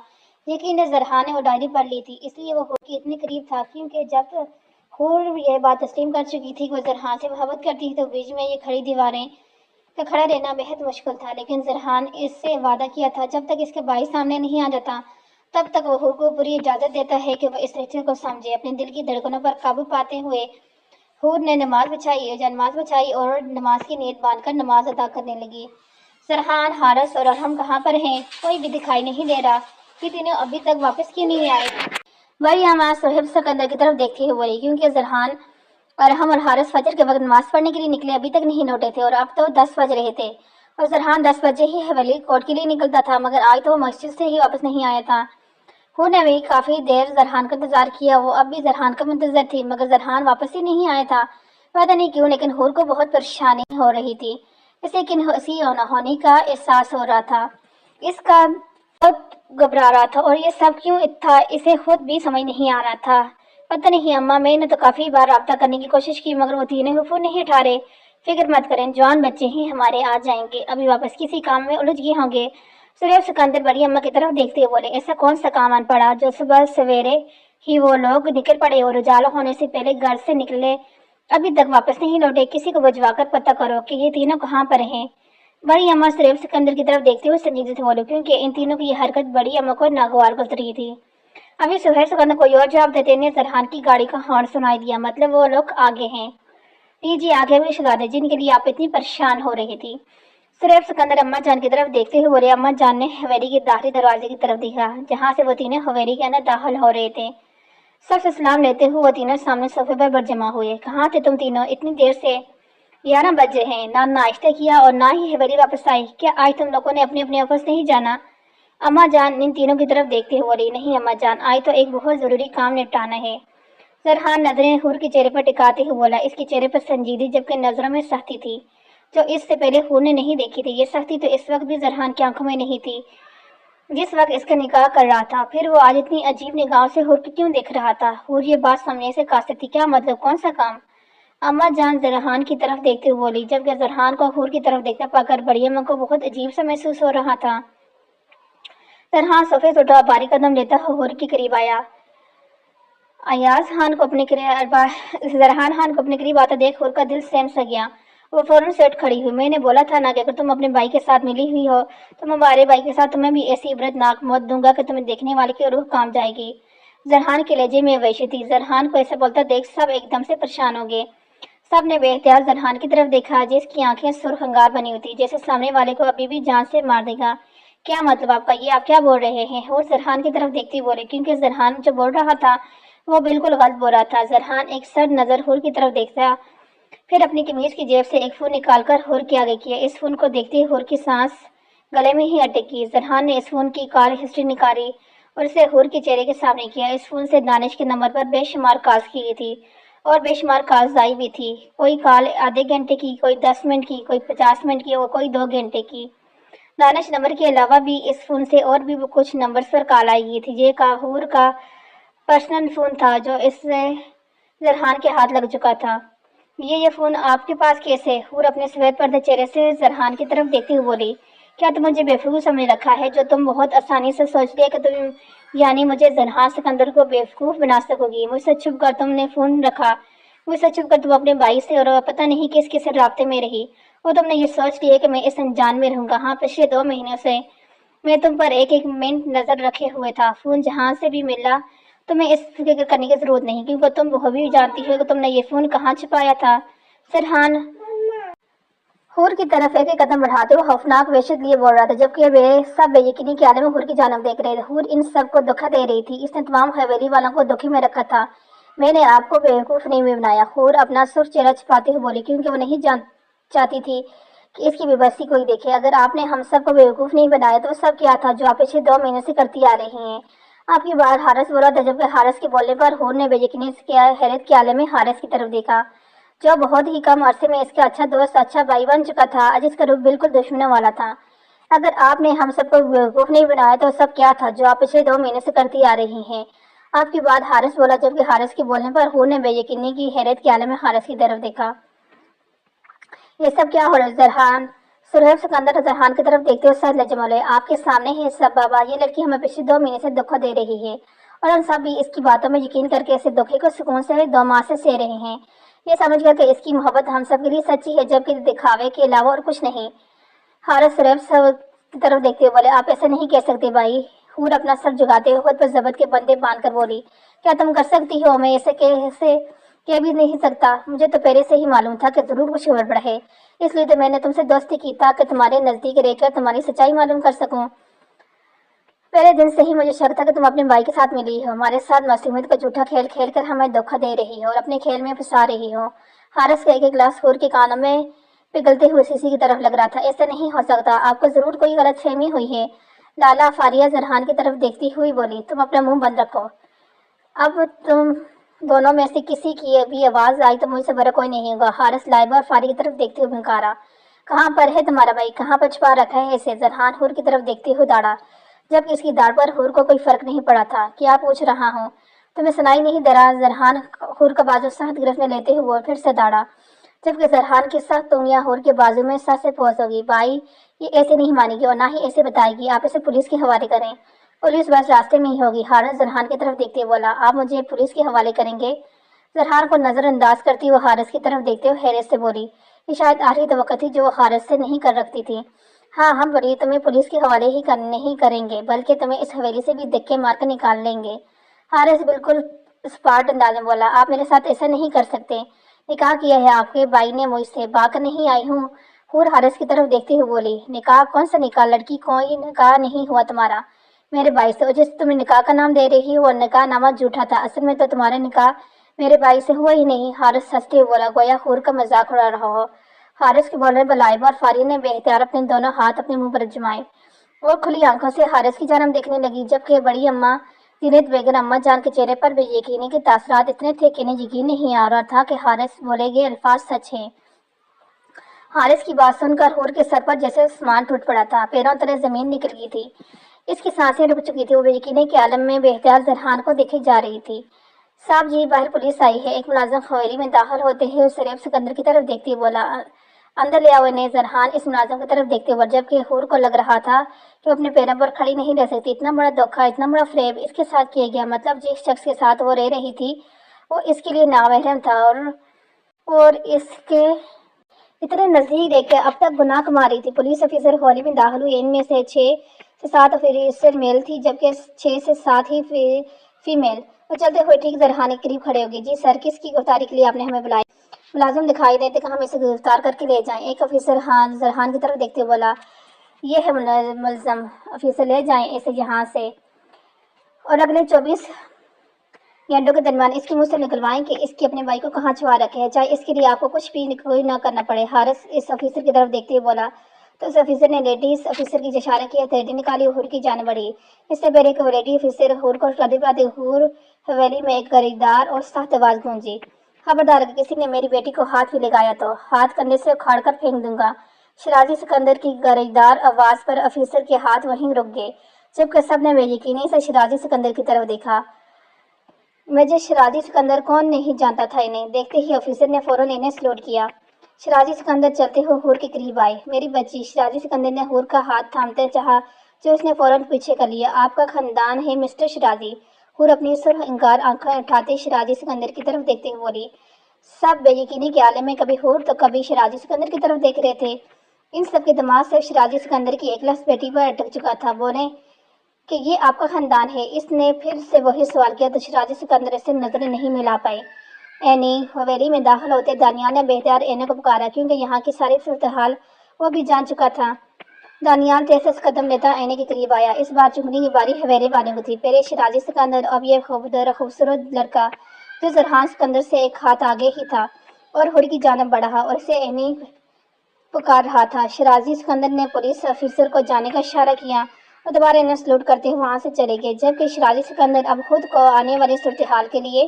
یقیناً زرحان نے وہ ڈائری پڑھ لی تھی، اس لیے وہ حور کی اتنی قریب تھا، کیونکہ جب حور یہ بات تسلیم کر چکی تھی کہ وہ زرحان سے محبت کرتی تھی تو بیچ میں یہ کھڑی دیواریں کا کھڑا رہنا بہت مشکل تھا۔ لیکن زرحان اس سے وعدہ کیا تھا جب تک اس کا بھائی سامنے نہیں آ جاتا تب تک وہ حور کو پوری اجازت دیتا ہے کہ وہ اس رشتے کو سمجھے۔ اپنے دل کی دھڑکنوں پر قابو پاتے ہوئے حور نے نماز بچھائی اور نماز کی نیت باندھ کر نماز ادا کرنے لگی۔ زرحان، حارث اور ارحم کہاں پر ہیں؟ کوئی بھی دکھائی نہیں دے رہا، یہ تینوں ابھی تک واپس کیوں نہیں آئے؟ مریم صہیب سکندر کی طرف دیکھتے ہوئے بولی، کیونکہ زرحان، ارحم اور حارث فجر کے وقت نماز پڑھنے کے لیے نکلے ابھی تک نہیں لوٹے تھے، اور اب تو 10 بج رہے تھے، اور زرحان 10 بجے ہی حویلی کوٹ کے لیے نکلتا تھا، مگر آج تو وہ مسجد سے ہی واپس نہیں آیا تھا۔ حور نے بھی کافی دیر زرحان کا انتظار کیا، وہ اب بھی زرحان کا منتظر تھی، مگر زرحان واپس ہی نہیں آیا تھا۔ پتہ نہیں کیوں، لیکن حور کو بہت پریشانی ہو رہی تھی، اسے کنسی نہ ہونے کا احساس ہو رہا تھا، اس کا بہت گھبرا رہا تھا، اور یہ سب کیوں تھا اسے خود بھی سمجھ نہیں آ رہا تھا۔ پتہ نہیں اماں، میں نے تو کافی بار رابطہ کرنے کی کوشش کی مگر وہ تینوں فون نہیں اٹھا رہے۔ فکر مت کریں، جوان بچے ہیں ہمارے، آ جائیں گے، ابھی واپس کسی کام میں الجھ گئے ہوں گے۔ سہیب سکندر بڑی اماں کی طرف دیکھتے ہوئے بولے، ایسا کون سا کام آن پڑا جو صبح سویرے ہی وہ لوگ نکل پڑے اور اجالا ہونے سے پہلے گھر سے نکلے ابھی تک واپس نہیں لوٹے؟ کسی کو بجوا کر پتہ کرو کہ یہ تینوں کہاں پر ہیں۔ بڑی اماں سہیب سکندر کی طرف دیکھتے ہوئے سنجیدگی سے بولے، کیونکہ ان تینوں کی یہ حرکت بڑی اماں کو ناگوار گزر رہی تھی۔ ابھی سہیب سکندر کوئی اور جواب دیتے نے زرحان کی گاڑی کا ہارن سنائی دیا، مطلب وہ لوگ آگے ہیں۔ جی آگے ہوئے شہزادے جن کے لیے آپ اتنی پریشان ہو رہی تھی۔ سہیب سکندر اماں جان کی طرف دیکھتے ہوئے بولے، اماں جان نے حویلی کے داخلی دروازے کی طرف دیکھا جہاں سے وہ تینوں حویلی کے اندر داخل ہو رہے تھے۔ سب سے سلام لیتے ہوئے وہ تینوں سامنے صوفے پر بڑھ جمع ہوئے۔ کہاں تھے تم تینوں اتنی دیر سے؟ 11 بج رہے ہیں، نہ ناشتہ کیا اور نہ ہی حویلی واپس آئی، کیا آج تم لوگوں نے اپنے اپنے آفس نہیں جانا؟ اماں جان ان تینوں کی طرف دیکھتے ہوئے بولی، نہیں اماں جان، آج تو ایک بہت ضروری کام نپٹانا ہے۔ زرحان نظریں حور کے چہرے پر ٹکاتے ہوئے بولا، اس کے چہرے پر سنجیدگی جبکہ نظروں میں سختی تھی جو اس سے پہلے حور نے نہیں دیکھی تھی۔ یہ سختی تو اس وقت بھی زرحان کی آنکھوں میں نہیں تھی جس وقت اس کا نکاح کر رہا تھا، پھر وہ آج اتنی عجیب نگاہوں سے حور کو کیوں دیکھ رہا تھا؟ حور یہ بات سمجھنے سے قاصر تھی، کیا مطلب، کون سا کام؟ اماں جان زرحان کی طرف دیکھتے ہوئے بولی، جبکہ زرحان کو حور کی طرف دیکھتا پا کر بڑی اماں کو بہت عجیب سا محسوس ہو رہا تھا۔ زرحان صوفے سے اٹھا، بھاری قدم لیتا ہوا حور کے قریب آیا۔ زرحان کو اپنے قریب آتا دیکھ حور کا دل سہم سا گیا، وہ فوراً سے اٹھ کھڑی ہوئی۔ میں نے بولا تھا نا کہ اگر تم اپنے بھائی کے ساتھ ملی ہوئی ہو تو میں ہمارے بھائی کے ساتھ تمہیں بھی ایسی عبرتناک موت دوں گا کہ تمہیں دیکھنے والے کی روح کانپ جائے گی۔ زرحان کے لہجے میں وحشت تھی۔ زرحان کو ایسا بولتا دیکھ سب ایک دم سے پریشان ہو گئے۔ سب نے بے احتیاط زرحان کی طرف دیکھا جس کی آنکھیں سرخ انگار بنی ہوئی تھی، جیسے سامنے والے کو ابھی بھی جان سے مار دے گا۔ کیا مطلب آپ کا، یہ آپ کیا بول رہے ہیں؟ حور زرحان کی طرف دیکھتی بولے، کیونکہ زرحان جو بول رہا تھا وہ بالکل غلط بول رہا تھا۔ زرحان ایک سر نظر حور کی طرف دیکھتا، پھر اپنی قمیض کی جیب سے ایک فون نکال کر حور کے آگے کیا۔ اس فون کو دیکھتے حور کی سانس گلے میں ہی اٹک گئی۔ زرحان نے اس فون کی کال ہسٹری نکالی اور اسے حور کے چہرے کے سامنے کیا۔ اس فون سے دانش کے نمبر پر بے شمار کالز کی گئی تھی اور بے شمار کالز ضائع بھی تھی، کوئی کال آدھے گھنٹے کی، کوئی 10 منٹ کی، کوئی 50 منٹ کی اور کوئی 2 گھنٹے کی۔ دانش نمبر کے علاوہ بھی اس فون سے اور بھی کچھ نمبرز پر کال آئی ہوئی تھی۔ یہ حور کا پرسنل فون تھا جو اس سے زرحان کے ہاتھ لگ چکا تھا۔ یہ فون آپ کے پاس کیسے؟ حور اپنے سفید پردے چہرے سے زرحان کی طرف دیکھتے ہوئے بولی، کیا تم مجھے بیوقوف سمجھ رکھا ہے جو تم بہت آسانی سے سوچ لیا کہ تم یعنی مجھے زرحان سکندر کو بیوقوف بنا سکو گی؟ مجھ سے چھپ کر تم نے فون رکھا، مجھ سے چھپ کر تم اپنے بھائی سے اور پتہ نہیں کس کس سے رابطے میں رہی، اور تم نے یہ سوچ لیا کہ میں اس انجان میں رہوں گا۔ ہاں، پچھلے 2 مہینوں سے میں تم پر ایک منٹ نظر رکھے ہوئے تھا۔ فون جہاں سے بھی ملا تمہیں اس فکر کرنے کی ضرورت نہیں، کیونکہ تم وہ بھی جانتی ہو کہ تم نے یہ فون کہاں چھپایا تھا۔ زرحان حور کی طرف ایک قدم بڑھاتے ہوئے خوفناک وحشت لیے بول رہا تھا، جبکہ وہ سب بے یقینی کے عالم میں حور کی جانب دیکھ رہے تھے۔ حور ان سب کو دھوکہ دے رہی تھی، اس نے تمام حویلی والوں کو دھوکے میں رکھا تھا۔ میں نے آپ کو بیوقوف نہیں بنایا، حور اپنا سرخ چہرہ چھپاتے ہوئے بولی، کیونکہ وہ نہیں چاہتی تھی کہ اس کی بے بسی کوئی دیکھے۔ اگر آپ نے ہم سب کو بیوقوف نہیں بنایا تو سب کیا تھا جو آپ پچھلے 2 مہینے سے کرتی آ رہی ہیں؟ آپ کی بات حارث بولا تھا، جبکہ حارث کے بولنے پر حور نے بے یقینی سے حیرت کے عالم میں حارث کی طرف دیکھا، جو بہت ہی کم عرصے میں اس کا اچھا دوست، اچھا بھائی بن چکا تھا، آج اس کا روپ بالکل دشمنوں والا تھا۔ اگر آپ نے ہم سب کو بیوقوف نہیں بنایا تو سب کیا تھا جو آپ پچھلے 2 مہینے سے کرتی آ رہی ہیں؟ آپ کی بات حارث بولا، جبکہ حارث کے بولنے پر حور نے بے یقینی کی حیرت کے عالم میں حارث کی طرف دیکھا۔ یہ سب کیا ہو رہا ہے؟ زرحان سرحب سکندر زرحان کی طرف دیکھتے ہوئے سر لجم بولے، آپ کے سامنے ہے سب بابا، یہ لڑکی ہمیں پچھلے 2 مہینے سے دھوکہ دے رہی ہے، اور ہم سب بھی اس کی باتوں میں یقین کر کے اسے دھوکے کو سکون سے 2 ماہ سے سہ رہے ہیں، یہ سمجھ کر کہ اس کی محبت ہم سب کے لیے سچی ہے، جبکہ دکھاوے کے علاوہ اور کچھ نہیں۔ حارث سرحب کی طرف دیکھتے ہوئے بولے، آپ ایسا نہیں کہہ سکتے بھائی۔ حور اپنا سر جھکاتے ہوئے خود پر ضبط کے بندے باندھ کر بولی، کیا تم کر سکتی ہو؟ میں ایسے کہہ بھی نہیں سکتا، مجھے تو پہلے سے ہی معلوم تھا کہ ضرور کچھ گڑبڑ ہے، اس لیے تو میں نے تم سے دوستی کی تاکہ تمہارے نزدیک رہ کر تمہاری سچائی معلوم کر سکوں۔ پہلے دن سے ہی مجھے شک تھا کہ تم اپنے بھائی کے ساتھ ملی ہو، ہمارے ساتھ معصومیت کا جھوٹا کھیل کھیل کر ہمیں دھوکہ دے رہی ہو اور اپنے کھیل میں پھنسا رہی ہو۔ حارث کا ایک گلاس حور کے کانوں میں پگھلتے ہوئے سیسی کی طرف لگ رہا تھا، ایسا نہیں ہو سکتا، آپ کو ضرور کوئی غلط فہمی ہوئی ہے۔ لالا فاریہ زرحان کی طرف دیکھتی ہوئی بولی، تم اپنا منہ بند رکھو، اب تم دونوں میں سے کسی کی بھی آواز آئی تو مجھ سے برا کوئی نہیں ہوگا۔ حارث لائبہ اور فاریہ کی طرف دیکھتے ہوئے بھنکارا، کہاں پر ہے تمہارا بھائی؟ کہاں پر چھپا رکھا ہے اسے؟ زرحان حور کی طرف دیکھتے ہوئے داڑا، جبکہ اس کی داڑھ پر حور کو کوئی فرق نہیں پڑا تھا۔ کیا پوچھ رہا ہوں؟ تمہیں سنائی نہیں دے رہا؟ زرحان حور کا بازو سخت گرفت میں لیتے ہوئے پھر سے داڑا، جبکہ زرحان کی سخت انگلیاں حور کے بازو میں سر سے پہنچ ہوگی۔ بھائی یہ ایسے نہیں مانے گی اور نہ ہی ایسے بتائے گی، آپ اسے پولیس کے حوالے کریں، پولیس بس راستے میں ہی ہوگی۔ حارث زرحان کی طرف دیکھتے بولا، آپ مجھے پولیس کے حوالے کریں گے؟ زرحان کو نظر انداز کرتی ہوئے حارث کی طرف دیکھتے ہوئے حیرت سے بولی، یہ شاید آخری توقع تھی جو وہ حارث سے نہیں کر رکھتی تھی۔ ہاں ہم بڑی تمہیں پولیس کے حوالے ہی نہیں کریں گے، بلکہ تمہیں اس حویلی سے بھی دھکے مار کر نکال لیں گے۔ حارث بالکل اسپاٹ انداز میں بولا، آپ میرے ساتھ ایسا نہیں کر سکتے، نکاح کیا ہے آپ کے بھائی نے مجھ سے، بھاگ کر نہیں آئی ہوں۔ حور حارث کی طرف دیکھتے ہوئے بولی، نکاح؟ کون سا نکاح؟ لڑکی کوئی نکاح نہیں ہوا تمہارا میرے بھائی سے، اور جس تمہیں نکاح کا نام دے رہی ہو وہ نکاح نامہ جھوٹا تھا، اصل میں تو تمہارا نکاح میرے بھائی سے ہوا ہی نہیں۔ حارث ہنستے ہوئے بولا، گویا حور کا مذاق اڑا رہا ہو۔ حارث کے بولنے پر لائبہ اور فاریہ نے بے اختیار اپنے دونوں ہاتھ اپنے منہ پر جمائے اور کھلی آنکھوں سے حارث کی جانب دیکھنے لگی، جبکہ بڑی اماں زینت بیگم اما جان کے چہرے پر بے یقینی کے تاثرات اتنے تھے کہ انہیں یقین نہیں آ رہا تھا کہ حارث بولے گئے الفاظ سچ ہیں۔ حارث کی بات سن کر حور کے سر پر جیسے آسمان ٹوٹ پڑا تھا، پیروں تلے زمین نکل گئی تھی، اس کی سانسیں رک چکی تھی، وہ بے یقینی کے عالم میں بے اختیار زرحان کو دیکھی جا رہی تھی۔ صاحب جی باہر پولیس آئی ہے، ایک ملازم حویلی میں داخل ہوتے ہی سرحب سکندر کی طرف دیکھتے بولا، اندر لے آؤ انہیں۔ زرحان اس ملازم کی طرف دیکھتے ہوئے، جبکہ حور کو لگ رہا تھا کہ وہ اپنے پیروں پر کھڑی نہیں رہ سکتی، اتنا بڑا دھوکہ، اتنا بڑا فریب اس کے ساتھ کیا گیا، مطلب جس شخص کے ساتھ وہ رہ رہی تھی وہ اس کے لیے نامحرم تھا اور اس کے اتنے نزدیک دیکھ کر اب تک گناہ کما رہی تھی۔ پولیس آفیسر حویلی میں داخل ہوئے، ان میں سے 6 سے 7 آفیسر میل تھی، جبکہ 6 سے 7 ہی فیمیل۔ وہ چلتے ہوئے ٹھیک زرحان کے قریب کھڑے ہو گئے، جی سر، کس کی گرفتاری کے لیے آپ نے ہمیں بلایا؟ ملازم دکھائی دیتے کہ ہم اسے گرفتار کر کے لے جائیں؟ ایک آفیسر زرحان کی طرف دیکھتے بولا، یہ ہے ملزم آفیسر، لے جائیں اسے یہاں سے اور اگلے 24 گھنٹوں کے درمیان اس کے منہ سے نکلوائیں کہ اس کے اپنے بھائی کو کہاں چھپا رکھے ہے، چاہے اس کے لیے آپ کو کچھ بھی کوئی نہ کرنا پڑے۔ حارث اس آفیسر کی طرف دیکھتے ہوئے بولا تو اس آفیسر نے لیڈیز آفیسر کی اشارہ کیا، ہتھیلی نکالی، حور کی جانب بڑھی۔ اس سے پہلے کہ وہ لیڈی آفیسر حور کو قدم بڑھاتے حور حویلی میں ایک گریدار اور سخت آواز گونجی، خبردار اگر کسی نے میری بیٹی کو ہاتھ بھی لگایا تو ہاتھ کندھے سے اکھاڑ کر پھینک دوں گا۔ شرازی سکندر کی گرجدار آواز پر آفیسر کے ہاتھ وہیں رک گئے، جبکہ سب نے بے یقینی سے شرازی سکندر کی طرف دیکھا۔ میجر شرازی سکندر کون نہیں جانتا تھا انہیں؟ دیکھتے ہی آفیسر نے فوراً انہیں سلوٹ کیا۔ شرازی سکندر چلتے ہوئے حور کے قریب آئے۔ میری بچی، شرازی سکندر نے حور کا ہاتھ تھامتے چاہا جو اس نے فوراً پیچھے کر لیا۔ آپ کا خاندان ہے مسٹر شرازی؟ حور اپنی سرخ انگار آنکھیں اٹھاتے شرازی سکندر کی طرف دیکھتے ہوئے بولی۔ سب بے یقینی کے عالم میں کبھی حور تو کبھی شرازی سکندر کی طرف دیکھ رہے تھے۔ ان سب کے دماغ صرف شرازی سکندر کی ایک لفظ بیٹی پر اٹک چکا تھا۔ بولے کہ یہ آپ کا خاندان ہے؟ اس نے پھر سے وہی سوال کیا تو شرازی سکندر سے نظریں نہیں ملا پائے۔ اینی حویلی میں داخل ہوتے دانیال نے بے اختیار اینی کو پکارا، کیونکہ یہاں کی ساری صورتحال وہ بھی جان چکا تھا۔ دانیال تیز سے قدم لیتا اینی کے قریب آیا۔ اس بار چنگنے کی باری حویلی والوں کو تھی۔ پہلے شرازی سکندر، اب یہ خوبصورت لڑکا جو زرحان سکندر سے ایک ہاتھ آگے ہی تھا اور حور کی جانب بڑھا اور اسے اینی پکار رہا تھا۔ شرازی سکندر نے پولیس آفیسر کو جانے کا اشارہ کیا اور دوبارہ انہیں سلوٹ کرتے ہوئے وہاں سے چلے گئے، جبکہ شرازی سکندر اب خود کو آنے والی صورتحال کے لیے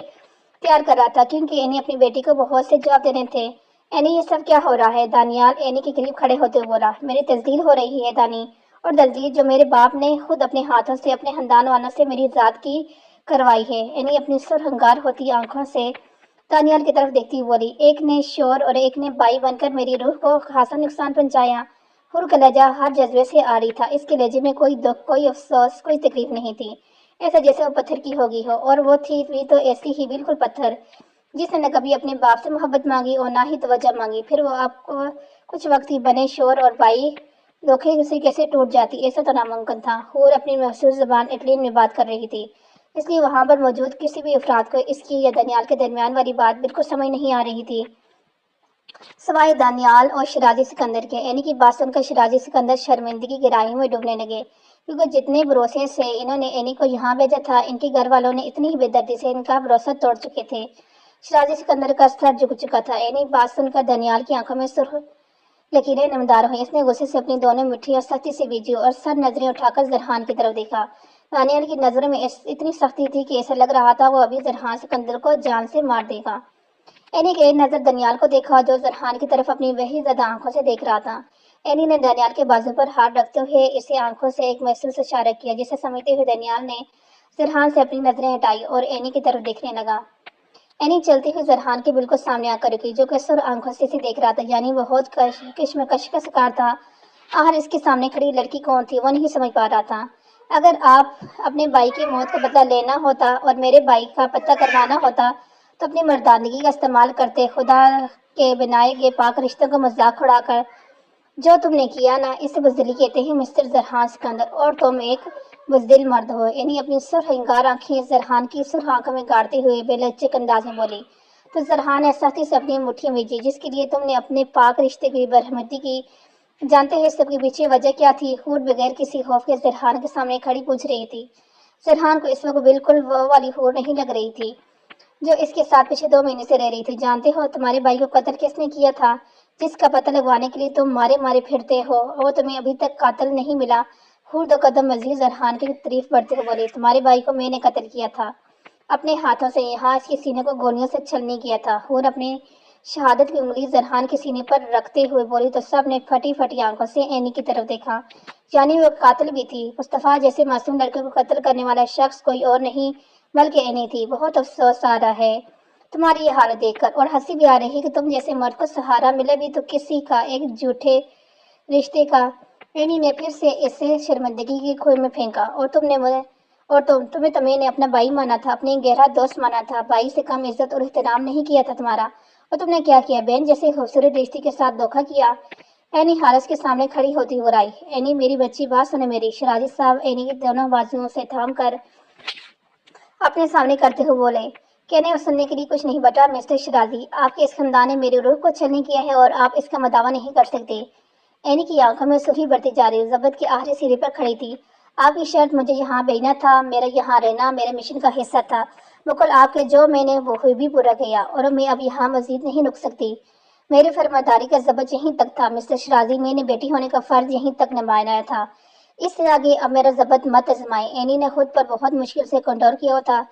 تیار کر رہا تھا، کیونکہ اینی اپنی بیٹی کو بہت سے جواب دینے تھے۔ اینی، یہ سب کیا ہو رہا ہے؟ دانیال اینی کے قریب کھڑے ہوتے ہوئے بولا۔ میری تجدید ہو رہی ہے دانی، اور تجدید جو میرے باپ نے خود اپنے ہاتھوں سے اپنے خاندان والوں سے میری ذات کی کروائی ہے۔ اینی اپنی سرخ انگار ہوتی آنکھوں سے دانیال کی طرف دیکھتی ہوئی بولی۔ ایک نے شور اور ایک نے بائی بن کر میری روح کو خاصا نقصان پہنچایا۔ حور کا لہجہ ہر جذبے سے آ رہی تھا۔ اس کے لہجے میں کوئی دکھ، کوئی افسوس، کوئی تکلیف نہیں تھی، ایسا جیسے وہ پتھر کی ہوگی ہو، اور وہ تھی بھی تو ایسی ہی بالکل پتھر، جس نے نہ کبھی اپنے باپ سے محبت مانگی اور نہ ہی توجہ مانگی۔ پھر وہ آپ کو کچھ وقت ہی بنے شور اور بائی دھوکے سے کیسے ٹوٹ جاتی؟ ایسا تو ناممکن تھا۔ حور اپنی مخصوص زبان اٹلین میں بات کر رہی تھی، اس لیے وہاں پر موجود کسی بھی افراد کو اس کی یا دانیال کے درمیان والی بات بالکل سمجھ نہیں آ رہی تھی، سوائے دانیال اور شرازی سکندر کے۔ اینی کی بات سن کر شرازی سکندر شرمندگی کی گہرائیوں میں ڈوبنے لگے، کیونکہ جتنے بھروسے سے انہوں نے اینی کو یہاں بھیجا تھا، ان کے گھر والوں نے اتنی ہی بے دردی سے ان کا بھروسہ توڑ چکے تھے۔ شرازی سکندر کا سر جھک چکا تھا۔ اینی بات سن کر دانیال کی آنکھوں میں سرخ لکیریں نمودار ہوئیں۔ اس نے غصے سے اپنی دونوں مٹھیاں سختی سے بھیجی اور سر نظریں اٹھا کر زرحان کی طرف دیکھا۔ دانیال کی نظروں میں اتنی سختی تھی کہ ایسا لگ رہا تھا وہ ابھی زرحان سکندر کو جان سے مار دے گا۔ اینی کی نظر دانیال کو دیکھا جو زرحان کی طرف اپنی وہی زدہ آنکھوں سے دیکھ رہا تھا۔ اینی نے دانیال کے بازو پر ہاتھ رکھتے ہوئے اسے آنکھوں سے ایک محسوس اشارہ کیا، جسے سمجھتے ہوئے دانیال نے زرحان سے اپنی نظریں ہٹائی اور اینی کی طرف دیکھنے لگا۔ اینی چلتی ہوئی زرحان کے بالکل سامنے آ کر رکی، جو کہ سر آنکھوں سے اسے دیکھ رہا تھا، یعنی وہ بہت کشمکش کا شکار تھا۔ آخر اس کے سامنے کھڑی لڑکی کون تھی وہ نہیں سمجھ پا رہا تھا۔ اگر آپ اپنے بھائی کی موت کا بدلہ لینا ہوتا اور میرے بھائی کا پتہ کروانا ہوتا تو اپنی مردانگی کا استعمال کرتے، خدا کے بنائے گئے پاک رشتوں کو مذاق اڑا کر جو تم نے کیا نا، اسے بزدلی کہتے ہیں مسٹر زرحان سکندر، اور تم ایک بزدل مرد ہو۔ یعنی اپنی سرخ انگار آنکھیں زرحان کی سرخ آنکھوں میں گاڑتے ہوئے بے لچک انداز میں بولی۔ تو زرحان نے سختی سے اپنی مٹھی بھیجی، جس کے لیے تم نے اپنے پاک رشتے کی برہمتی کی۔ جانتے ہیں اس سب کے پیچھے وجہ کیا تھی؟ حور بغیر کسی خوف کے زرحان کے سامنے کھڑی پوچھ رہی تھی۔ زرحان کو اس وقت بالکل وہ والی حور نہیں لگ رہی تھی جو اس کے ساتھ پچھلے 2 مہینے سے رہ رہی تھی۔ جانتے ہو تمہارے بھائی کو قتل کس نے کیا تھا، جس کا پتہ لگوانے کے لیے تم مارے پھرتے ہو؟ وہ تمہیں ابھی تک قاتل نہیں ملا؟ حور 2 قدم مزید زرحان کی طرف بڑھتے ہوئے بولی۔ تمہارے بھائی کو میں نے قتل کیا تھا، اپنے ہاتھوں سے، یہاں اس کے سینے کو گولیوں سے چھلنی کیا تھا۔ حور اپنے شہادت کی انگلی زرحان کے سینے پر رکھتے ہوئے بولی تو سب نے پھٹی پھٹی آنکھوں سے اینی کی طرف دیکھا، یعنی وہ قاتل بھی تھی۔ مصطفیٰ جیسے معصوم لڑکے کو قتل کرنے والا شخص کوئی اور نہیں بلکہ اینی تھی۔ بہت افسوس آ رہا ہے تمہاری یہ حالت دیکھ کر، اور ہنسی بھی آ رہی ہے کہ تم جیسے مرد کو سہارا ملے بھی تو کسی کا، ایک جھوٹے رشتے کا۔ اینی نے پھر سے اسے شرمندگی کے کنویں میں پھینکا۔ تمہیں تو میں نے اپنا بھائی مانا تھا، اپنے گہرا دوست مانا تھا، بھائی سے کم عزت اور احترام نہیں کیا تھا تمہارا، اور تم نے کیا کیا؟ بہن جیسے خوبصورت رشتے کے ساتھ دھوکہ کیا۔ اینی حارث کے سامنے کھڑی ہوتی ہو رائی۔ اینی میری بچی، بات سنیں میری۔ شرازی صاحب اینی کے دونوں بازوؤں سے تھام کر اپنے سامنے کرتے ہوئے بولے۔ کہنے اور سننے کے لیے کچھ نہیں بٹا مسٹر شرازی، آپ کے اس خاندان نے میری روح کو چھلنی کیا ہے اور آپ اس کا مداوع نہیں کر سکتے۔ اینی کی آنکھوں میں سرخی بڑھتی جا رہی، ضبط کے آخری سرے پر کھڑی تھی۔ آپ کی شرط مجھے یہاں بھیجنا تھا، میرا یہاں رہنا میرے مشن کا حصہ تھا، بالکل آپ کے، جو میں نے بخوبی پورا کیا، اور میں اب یہاں مزید نہیں رک سکتی۔ میری فرمانبرداری کا ضبط یہیں تک تھا مسٹر شرازی، میں نے بیٹی ہونے کا فرض یہیں تک نبھانا تھا، اس سے آگے اب میرا ضبط مت آزمائیں۔ اینی نے خود پر بہت مشکل سے کنٹرول کیا تھا،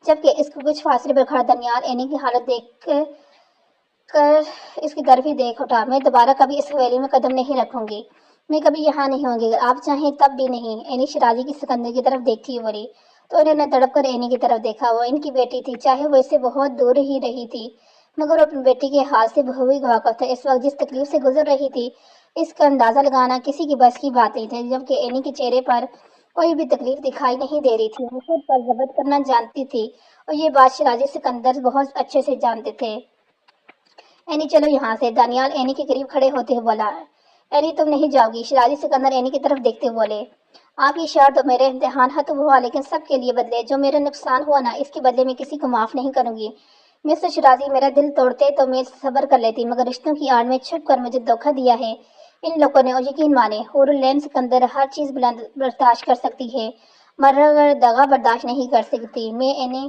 جبکہ اس کو کچھ فاصلے پر کھڑا دانیال اینی کی حالت دیکھ کر اس کی گھر بھی دیکھ اٹھا۔ میں دوبارہ کبھی اس حویلی میں قدم نہیں رکھوں گی، میں کبھی یہاں نہیں ہوں گی، اگر آپ چاہیں تب بھی نہیں۔ اینی شیرازی کی سکندر کی طرف دیکھتی ہوئی بولی تو انہوں نے تڑپ کر اینی کی طرف دیکھا۔ وہ ان کی بیٹی تھی، چاہے وہ اس سے بہت دور ہی رہی تھی، مگر وہ اپنی بیٹی کے حال سے بہت واقف تھا۔ اس وقت جس تکلیف سے گزر رہی تھی اس کا اندازہ لگانا کسی کی بس کی بات نہیں تھی، جبکہ اینی کے چہرے پر کوئی بھی تکلیف دکھائی نہیں دے رہی تھی۔ وہ خود پر ضبط کرنا جانتی تھی اور یہ بات شیرازی سکندر بہت اچھے سے جانتے تھے۔ اینی چلو یہاں سے، دانیال اینی کے قریب کھڑے ہوتے ہوئے بولا۔ اینی تم نہیں جاؤ گی؟ شیرازی سکندر اینی کی طرف دیکھتے ہوئے بولے۔ آپ کی شرط تو میرے امتحان ختم ہوا، لیکن سب کے لیے بدلے، جو میرا نقصان ہوا نا اس کے بدلے میں کسی کو معاف نہیں کروں گی۔ مسٹر شیرازی میرا دل توڑتے تو میں صبر کر لیتی، مگر رشتوں کی آڑ میں چھپ کر مجھے دھوکہ دیا ہے ان لوگوں نے، اور یقین مانے حور العین سکندر ہر چیز برداشت کر سکتی ہے مگر دغا برداشت نہیں کر سکتی۔ میں اینی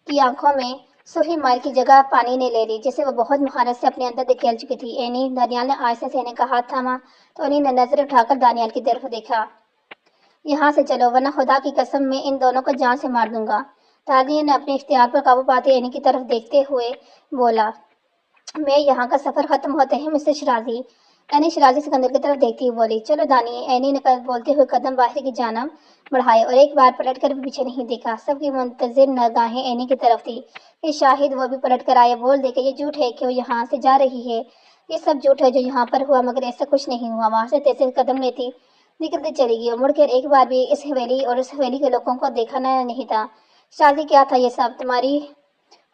کی آنکھوں میں سرخی مائل کی جگہ پانی نے لے لی جسے وہ بہت مہارت سے اپنے اندر دھکیل چکی تھی۔ اینی، دانیال نے آہستہ سے اینی کا ہاتھ تھاما تو اینی نے نظر اٹھا کر دانیال کی طرف دیکھا۔ یہاں سے چلو ورنہ خدا کی قسم میں ان دونوں کو جان سے مار دوں گا۔ دانیال نے اپنے اختیار پر قابو پاتے اینی کی طرف دیکھتے ہوئے بولا۔ میں یہاں کا سفر ختم ہوتے ہیں مسٹر شیرازی۔ اینی شیرازی سکندر کی طرف دیکھتی ہوئی بولی۔ چلو دانی، اینی نے بولتے ہوئے قدم باہر کی جانب بڑھائے اور ایک بار پلٹ کر بھی پیچھے نہیں دیکھا۔ سب کی منتظر نگاہیں اینی کی طرف تھی کہ شاہد وہ بھی پلٹ کر آئے، بول دے کہ یہ جھوٹ ہے کہ وہ یہاں سے جا رہی ہے، یہ سب جھوٹ ہے جو یہاں پر ہوا، مگر ایسا کچھ نہیں ہوا۔ وہاں سے تیزی سے قدم لیتی نکلتی چلی گئی اور مڑ کر ایک بار بھی اس حویلی اور اس حویلی کے لوگوں کو دیکھا نہیں تھا۔ شیرازی، کیا تھا یہ سب؟ تمہاری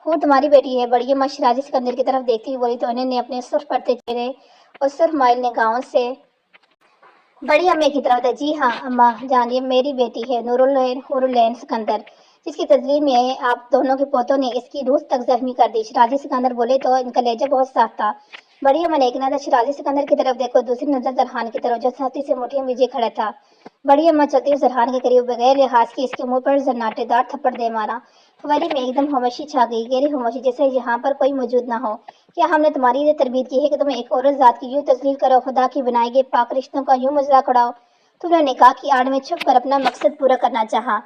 ہور تمہاری بیٹی ہے؟ بڑی اماں شیرازی سکندر کی طرف دیکھتی ہوئی بولی تو انہوں نے اپنے سرخ پڑتے چہرے اور سرخ مائل نگاہوں سے بڑی اماں کی طرف جی ہاں اماں جان، یہ میری بیٹی ہے نور العین حور العین سکندر، جس کی تجلیل میں آپ دونوں کے پوتوں نے اس کی روح تک زخمی کر دی۔ شیرازی سکندر بولے تو ان کا لہجہ بہت صاف تھا۔ بڑی اماں نے ایک نظر شیرازی سکندر کی طرف دیکھو، دوسری نظر زرحان کی طرف جو سختی سے مٹھیوں بھیجے کھڑا تھا۔ بڑی اماں چلتی ہوئی زرحان کے قریب بغیر لحاظ کے اس کے منہ پر زناٹے دار تھپڑ دے مارا۔ حویلی میں ایک دم خاموشی چھا گئی، گہری خاموشی، جیسے یہاں پر کوئی موجود نہ ہو۔ کیا ہم نے تمہاری یہ تربیت کی ہے کہ تم ایک عورت ذات کی یوں تذلیل کرو، خدا کی بنائے گئے پاک رشتوں کا یوں مذاق اڑاؤ؟ تم نے نکاح کی آڑ میں چھپ کر اپنا مقصد پورا کرنا چاہا۔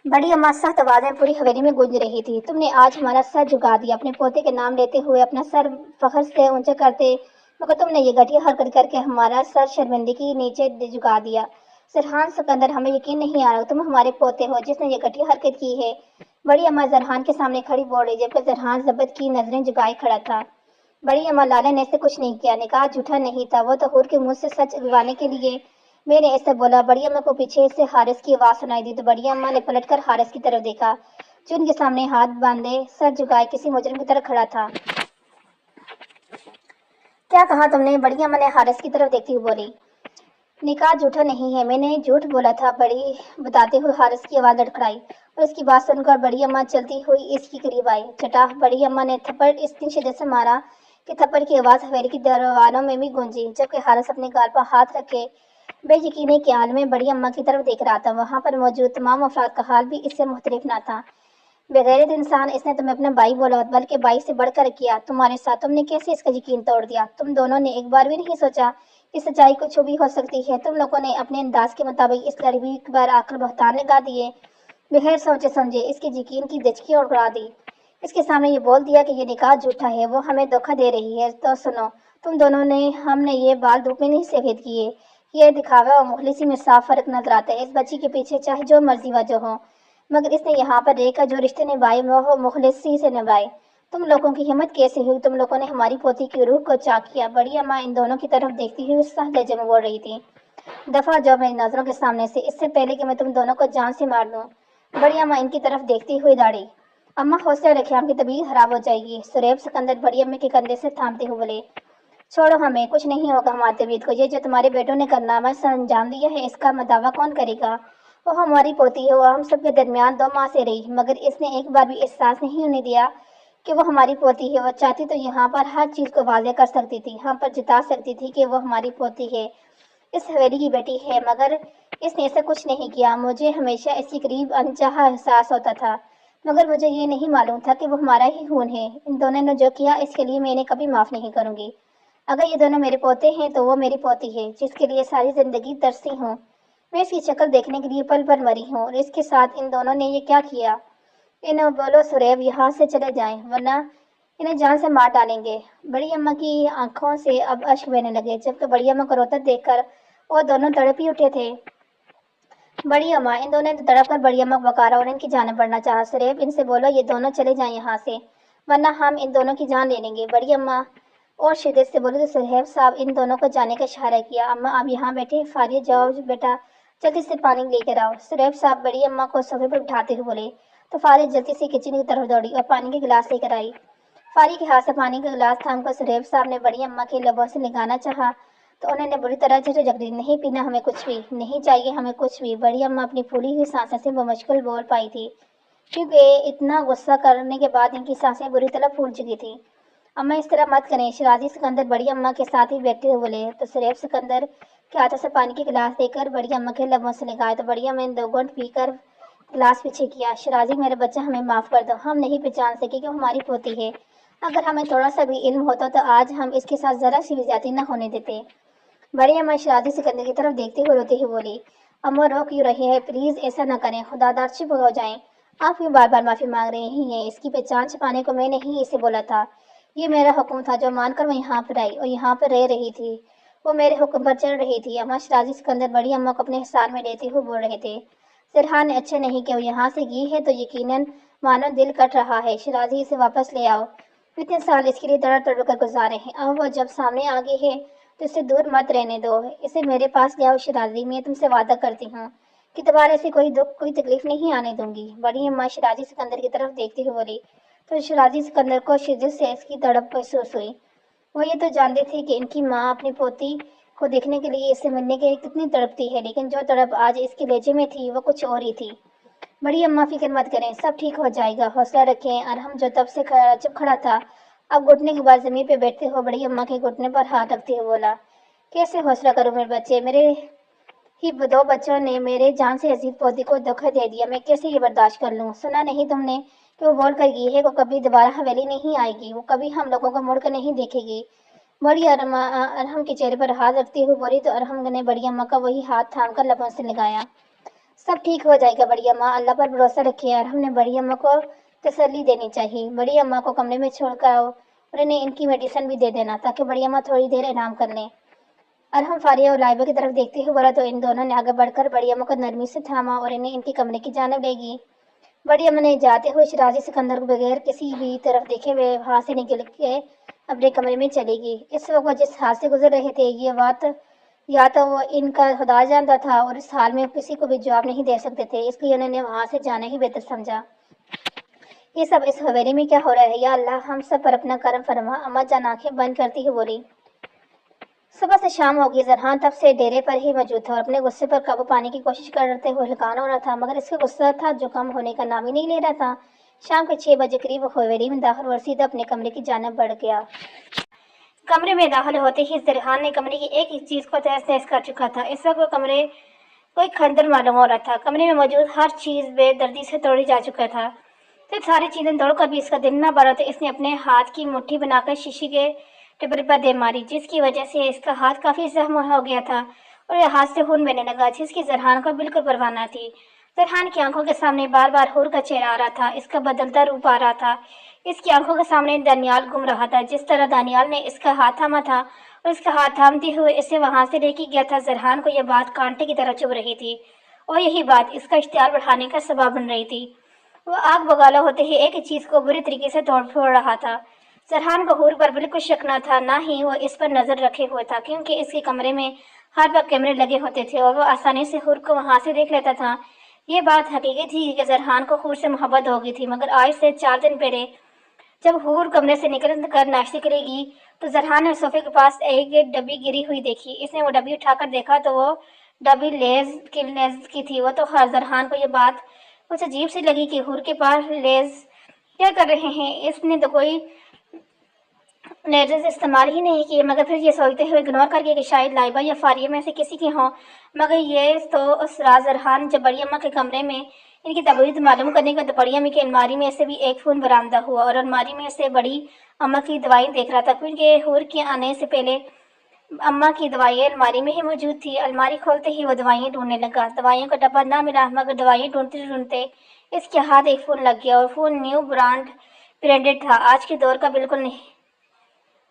بڑی اماں سخت آوازیں پوری حویلی میں گونج رہی تھی۔ تم نے آج ہمارا سر جھکا دیا، اپنے پوتے کے نام لیتے ہوئے اپنا سر فخر سے اونچا کرتے، مگر تم نے یہ گھٹیا حرکت کر کے ہمارا سر شرمندگی نیچے جھکا دیا۔ زرحان سکندر، ہمیں یقین نہیں آ رہا تم ہمارے پوتے ہو جس نے یہ گھٹیا حرکت کی ہے۔ بڑی اماں زرحان کے سامنے کھڑی بول رہی جبکہ زرحان ضبط کی نظریں جھکائے کھڑا تھا۔ بڑی اماں، لالا نے ایسے کچھ نہیں کیا، نکاح جھوٹا نہیں تھا، وہ تو حور کے منہ سے سچ اگلوانے کے لیے میں نے ایسا بولا۔ بڑی اماں کو پیچھے سے حارث کی آواز سنائی دی تو بڑی اماں نے پلٹ کر حارث کی طرف دیکھا جو ان کے سامنے ہاتھ باندھے سر جھکائے کسی مجرم کی طرح کھڑا تھا۔ کیا کہا تم نے؟ بڑی اماں نے حارث کی طرف دیکھتی ہوئی بولی۔ نکاح جھوٹا نہیں ہے، میں نے جھوٹ بولا تھا، بڑی بتاتے ہوئے حارث کی آواز لڑکھڑائی اور اس کی بات سن کر بڑی اماں چلتی ہوئی اس کے قریب آئی۔ چٹاخ! بڑی اماں نے تھپڑ اتنی شدت سے مارا کہ تھپڑ کی آواز حویلی کی دیواروں میں بھی گونجی، جبکہ حارث اپنے گال پر ہاتھ رکھے بے یقینی کے عالم میں بڑی اماں کی طرف دیکھ رہا تھا۔ وہاں پر موجود تمام افراد کا حال بھی اس سے مختلف نہ تھا۔ بغیرت انسان، اس نے تمہیں اپنا بھائی بولا بلکہ بھائی سے بڑھ کر کیا تمہارے ساتھ، تم نے کیسے اس کا یقین توڑ دیا؟ تم دونوں نے ایک بار بھی نہیں سوچا کہ سچائی کچھ چھپی ہو سکتی ہے؟ تم لوگوں نے اپنے انداز کے مطابق اس لڑکی پر آ کر بہتان لگا دیے، بغیر سوچے سمجھے اس کے یقین کی دھچکی اڑا دی، اس کے سامنے یہ بول دیا کہ یہ نکاح جھوٹا ہے، وہ ہمیں دھوکہ دے رہی ہے۔ تو سنو تم دونوں نے، ہم نے یہ بال دھوپ میں نہیں سفید کیے، یہ دکھاوا اور مخلصی میں صاف فرق نظر آتا ہے۔ اس بچی کے پیچھے چاہے جو مرضی وجہ ہو، مگر اس نے یہاں پر رہ کر جو رشتے نبھائے وہ مخلصی سے نبھائے۔ تم لوگوں کی ہمت کیسے ہوئی؟ تم لوگوں نے ہماری پوتی کی روح کو چاک کیا۔ بڑی اماں ان دونوں کی طرف دیکھتی ہوئی سخت لہجے میں بول رہی تھی۔ دفعہ جاؤ میری نظروں کے سامنے سے، اس سے پہلے کہ میں تم دونوں کو جان سے مار دوں۔ بڑی اماں ان کی طرف دیکھتی ہوئی داڑھی اماں حوصلہ رکھیں، آپ کی طبیعت خراب ہو جائے گی۔ سریب سکندر بڑی اماں کے کندھے سے تھامتے ہوئے بولے۔ چھوڑو ہمیں، کچھ نہیں ہوگا ہماری طبیعت کو، یہ جو تمہارے بیٹوں نے کارنامہ انجام دیا ہے اس کا دعویٰ کون کرے گا؟ وہ ہماری پوتی ہے، وہ ہم سب کے درمیان 2 ماہ سے رہی، مگر اس نے ایک بار بھی احساس نہیں ہونے دیا کہ وہ ہماری پوتی ہے۔ وہ چاہتی تو یہاں پر ہر چیز کو واضح کر سکتی تھی، ہم پر جتا سکتی تھی کہ وہ ہماری پوتی ہے، اس حویلی کی بیٹی ہے، مگر اس نے ایسا کچھ نہیں کیا۔ مجھے ہمیشہ اس کے قریب انچاہا احساس ہوتا تھا، مگر مجھے یہ نہیں معلوم تھا کہ وہ ہمارا ہی خون ہے۔ ان دونوں نے جو کیا اس کے لیے میں انہیں کبھی معاف نہیں کروں گی۔ اگر یہ دونوں میرے پوتے ہیں تو وہ میری پوتی ہے جس کے لیے ساری زندگی ترسی ہوں۔ میں اس کی شکل دیکھنے کے لیے پل پل مری ہوں، اور اس کے ساتھ ان دونوں نے یہ کیا کیا؟ انہیں بولو سریب یہاں سے چلے جائیں، ورنہ انہیں جان سے مار ڈالیں گے۔ بڑی اماں کی آنکھوں سے اب اشک بہنے لگے، جبکہ بڑی اماں کو روتا دیکھ کر وہ دونوں تڑپ ہی اٹھے تھے۔ بڑی اماں، ان دونوں نے تڑپ کر بڑی اماں کو پکارا اور ان کی جانب بڑھنا چاہا۔ سریف، ان سے بولو یہ دونوں چلے جائیں یہاں سے، ورنہ ہم ان دونوں کی جان لے لیں گے۔ بڑی اماں اور شدت سے بولے تو سریف صاحب ان دونوں کو جانے کا اشارہ کیا۔ اماں آپ یہاں بیٹھے، فاریہ جاؤ بیٹا، جلدی سے پانی لے کر آؤ۔ سریف صاحب بڑی اماں کو صوفے پر بٹھاتے ہوئے بولے تو فاریہ جلدی سے کچن کی طرف دوڑی اور پانی کے گلاس لے کر آئی۔ فاریہ کے ہاتھ سے پانی کا گلاس تھام کر سریف صاحب نے بڑی اماں کے لبوں سے لگانا چاہا تو انہوں نے بری طرح جھٹک دی۔ نہیں پینا ہمیں کچھ بھی، نہیں چاہیے ہمیں کچھ بھی۔ بڑی اماں اپنی پھولی ہوئی سانسوں سے بمشکل بول پائی تھی، کیونکہ اتنا غصہ کرنے کے بعد ان کی سانسیں بری طرح پھول چکی تھیں۔ اماں اس طرح مت کریں۔ شیرازی سکندر بڑی اماں کے ساتھ ہی بیٹھتے ہوئے بولے تو سریف سکندر کے ہاتھوں سے پانی کے گلاس لے کر بڑی اماں کے لبوں سے لگائے تو بڑی اماں نے 2 گھونٹ پی کر گلاس پیچھے کیا۔ شیرازی میرے بچہ ہمیں معاف کر دو، ہم نہیں پہچان سکے کہ وہ ہماری پوتی ہے۔ اگر ہمیں تھوڑا سا بھی علم ہوتا تو آج ہم اس کے ساتھ ذرا سی بھی زیادتی نہ ہونے دیتے۔ بڑی اماں شیرازی سکندر کی طرف دیکھتے ہوئے روتے ہوئے بولی اماں رو کیوں رہی ہے، پلیز ایسا نہ کریں، خداداد چپ ہو جائیں، آپ کیوں بار بار معافی مانگ رہی ہیں؟ اس کی پہچان چھپانے کو میں نے ہی اسے بولا تھا، یہ میرا حکم تھا جو مان کر وہ یہاں پر آئی اور یہاں پر رہ رہی تھی، وہ میرے حکم پر چل رہی تھی۔ اماں شیرازی سکندر بڑی اماں کو اپنے حصار میں لیتے ہوئے بول رہے تھے سرحان نے اچھا نہیں کہ وہ یہاں سے گئی ہے تو یقیناً مانو دل کٹ رہا ہے، شیرازی اسے واپس لے آؤ، اتنے سال اس کے لیے تڑپ تڑپ کر گزارے ہیں، اب وہ جب سامنے آ گئی ہے تو اسے دور مت رہنے دو، اسے میرے پاس لے آؤ۔ شیرازی، میں تم سے وعدہ کرتی ہوں کہ دوبارہ سے کوئی دکھ کوئی تکلیف نہیں آنے دوں گی۔ بڑی اماں شیرازی سکندر کی طرف دیکھتے ہوئے بولی تو شیرازی سکندر کو شدت سے اس کی تڑپ محسوس ہوئی۔ وہ یہ تو جانتے تھے کہ ان کی ماں اپنی پوتی کو دیکھنے کے لیے اس سے ملنے کے کتنی تڑپتی ہے، لیکن جو تڑپ آج اس کے لہجے میں تھی وہ کچھ اور ہی تھی۔ بڑی اماں فکر مت کریں، سب ٹھیک ہو جائے گا، حوصلہ رکھیں۔ ارحم جو تب سے چپ کھڑا تھا اب گھٹنے کے بعد زمین پہ بیٹھتے ہوئے بڑی اماں کے گھٹنے پر ہاتھ رکھتے ہوئے بولا کیسے حوصلہ کروں میرے بچے، میرے ہی 2 بچوں نے میرے جان سے عزیز پوتی کو دھوکہ دے دیا، میں کیسے یہ برداشت کر لوں؟ سنا نہیں تم نے کہ وہ بول کر گئی ہے وہ کبھی دوبارہ حویلی نہیں آئے گی، وہ کبھی ہم لوگوں کو مڑ کر نہیں دیکھے گی۔ بڑی ارحم کے چہرے پر ہاتھ رکھتے ہوئے بولی تو ارحم نے بڑی اماں کا وہی ہاتھ تھام کر لبوں سے لگایا۔ سب ٹھیک ہو جائے گا بڑی اماں، اللہ پر بھروسہ رکھیے۔ ارحم نے بڑی اماں کو تسلی دینی چاہیے۔ بڑی اماں کو کمرے میں چھوڑ کر آؤ اور انہیں ان کی میڈیسن بھی دے دینا تاکہ بڑی اماں تھوڑی دیر آرام کر لیں۔ ارحم فاریہ اور لائبہ کی طرف دیکھتے ہوئے بولا تو ان دونوں نے آگے بڑھ کر بڑی اماں کو نرمی سے تھاما اور انہیں ان کے کمرے کی جانب لے گئی۔ بڑی اماں نے جاتے ہوئے شیرازی سکندر کو بغیر کسی بھی طرف دیکھے ہوئے وہاں سے نکل کے اپنے کمرے میں چلی گئی۔ اس وقت وہ جس حال سے گزر رہے تھے یہ بات یا تو وہ ان کا خدا جانتا تھا اور اس حال میں کسی کو بھی جواب نہیں دے سکتے تھے، اس لیے انہوں نے وہاں سے جانا ہی بہتر سمجھا۔ یہ سب اس حویلی میں کیا ہو رہا ہے؟ یا اللہ ہم سب پر اپنا کرم فرما۔ اماں جان آنکھیں بند کرتی ہوئی بولی۔ صبح سے شام ہو گئی، زرحان تب سے ڈیرے پر ہی موجود تھا اور اپنے غصے پر قابو پانے کی کوشش کرتے ہوئے ہلکان ہو رہا تھا، مگر اس کا غصہ تھا جو کم ہونے کا نام ہی نہیں لے رہا تھا۔ شام کے 6 بجے قریب وہ حویلی میں داخل اور سیدھا اپنے کمرے کی جانب بڑھ گیا۔ کمرے میں داخل ہوتے ہی زرحان نے کمرے کی ایک ایک چیز کو تہس نہس کر چکا تھا۔ اس وقت وہ کمرے کو ایک خنجر معلوم ہو رہا تھا، کمرے میں موجود ہر چیز بے دردی سے توڑی جا چکا تھا۔ جب ساری چیزیں توڑ کر بھی اس کا دل نہ بھرا تو اس نے اپنے ہاتھ کی مٹھی بنا کر شیشے کے ٹپرے پر دے ماری، جس کی وجہ سے اس کا ہاتھ کافی زخم ہو گیا تھا اور یہ ہاتھ سے خون بہنے لگا، جس کی زرحان کو بالکل پرواہ نہ تھی۔ زرحان کی آنکھوں کے سامنے بار بار حور کا چہرہ آ رہا تھا، اس کا بدلتا روپ آ رہا تھا، اس کی آنکھوں کے سامنے دانیال گھوم رہا تھا، جس طرح دانیال نے اس کا ہاتھ تھاما تھا اور اس کا ہاتھ تھامتے ہوئے اسے وہاں سے لے کے گیا تھا۔ زرحان کو یہ بات کانٹے کی طرح چبھ رہی تھی اور یہی بات اس کا اشتعال بڑھانے کا سبب بن رہی تھی۔ وہ آگ بگالا ہوتے ہی ایک چیز کو بری طریقے سے توڑ پھوڑ رہا تھا۔ زرحان کو حور پر بالکل شک نہ تھا، نہ ہی وہ اس پر نظر رکھے ہوئے تھا، کیونکہ اس کے کمرے میں ہر وقت کیمرے لگے ہوتے تھے اور وہ آسانی سے حور کو وہاں سے دیکھ لیتا تھا۔ یہ بات حقیقی تھی کہ زرحان کو حور سے محبت ہو گئی تھی، مگر آج سے 4 دن پہلے جب حور کمرے سے نکل کر ناشتے کے لیے گئی تو زرحان نے صوفے کے پاس ایک ڈبی گری ہوئی دیکھی۔ اس نے وہ ڈبی اٹھا کر دیکھا تو وہ ڈبی لیز کی تھی۔ وہ تو زرحان کو یہ بات کچھ عجیب سی لگی کہ حور کے پاس لیز کیا کر رہے ہیں، اس نے تو کوئی لیزز استعمال ہی نہیں کیے، مگر پھر یہ سوچتے ہوئے اگنور کر کے کہ شاید لائبہ یا فاریہ میں سے کسی کی ہوں، مگر یہ تو اس رات زرحان جب بڑی اماں کے کمرے میں ان کی طبیعت معلوم کرنے کا تو بڑی اماں کی الماری میں سے بھی ایک فون برآمدہ ہوا اور الماری میں سے بڑی اماں کی دوائی دیکھ رہا تھا، کیونکہ حور کے آنے سے پہلے اماں کی دوائیں الماری میں ہی موجود تھی۔ الماری کھولتے ہی وہ دوائیں ڈھونڈنے لگا، دوائیوں کا ڈبہ نہ ملا، مگر دوائیں ڈھونڈتے ڈھونڈتے اس کے ہاتھ ایک فون لگ گیا اور فون نیو برانڈ برانڈڈ تھا، آج کے دور کا بالکل نہیں،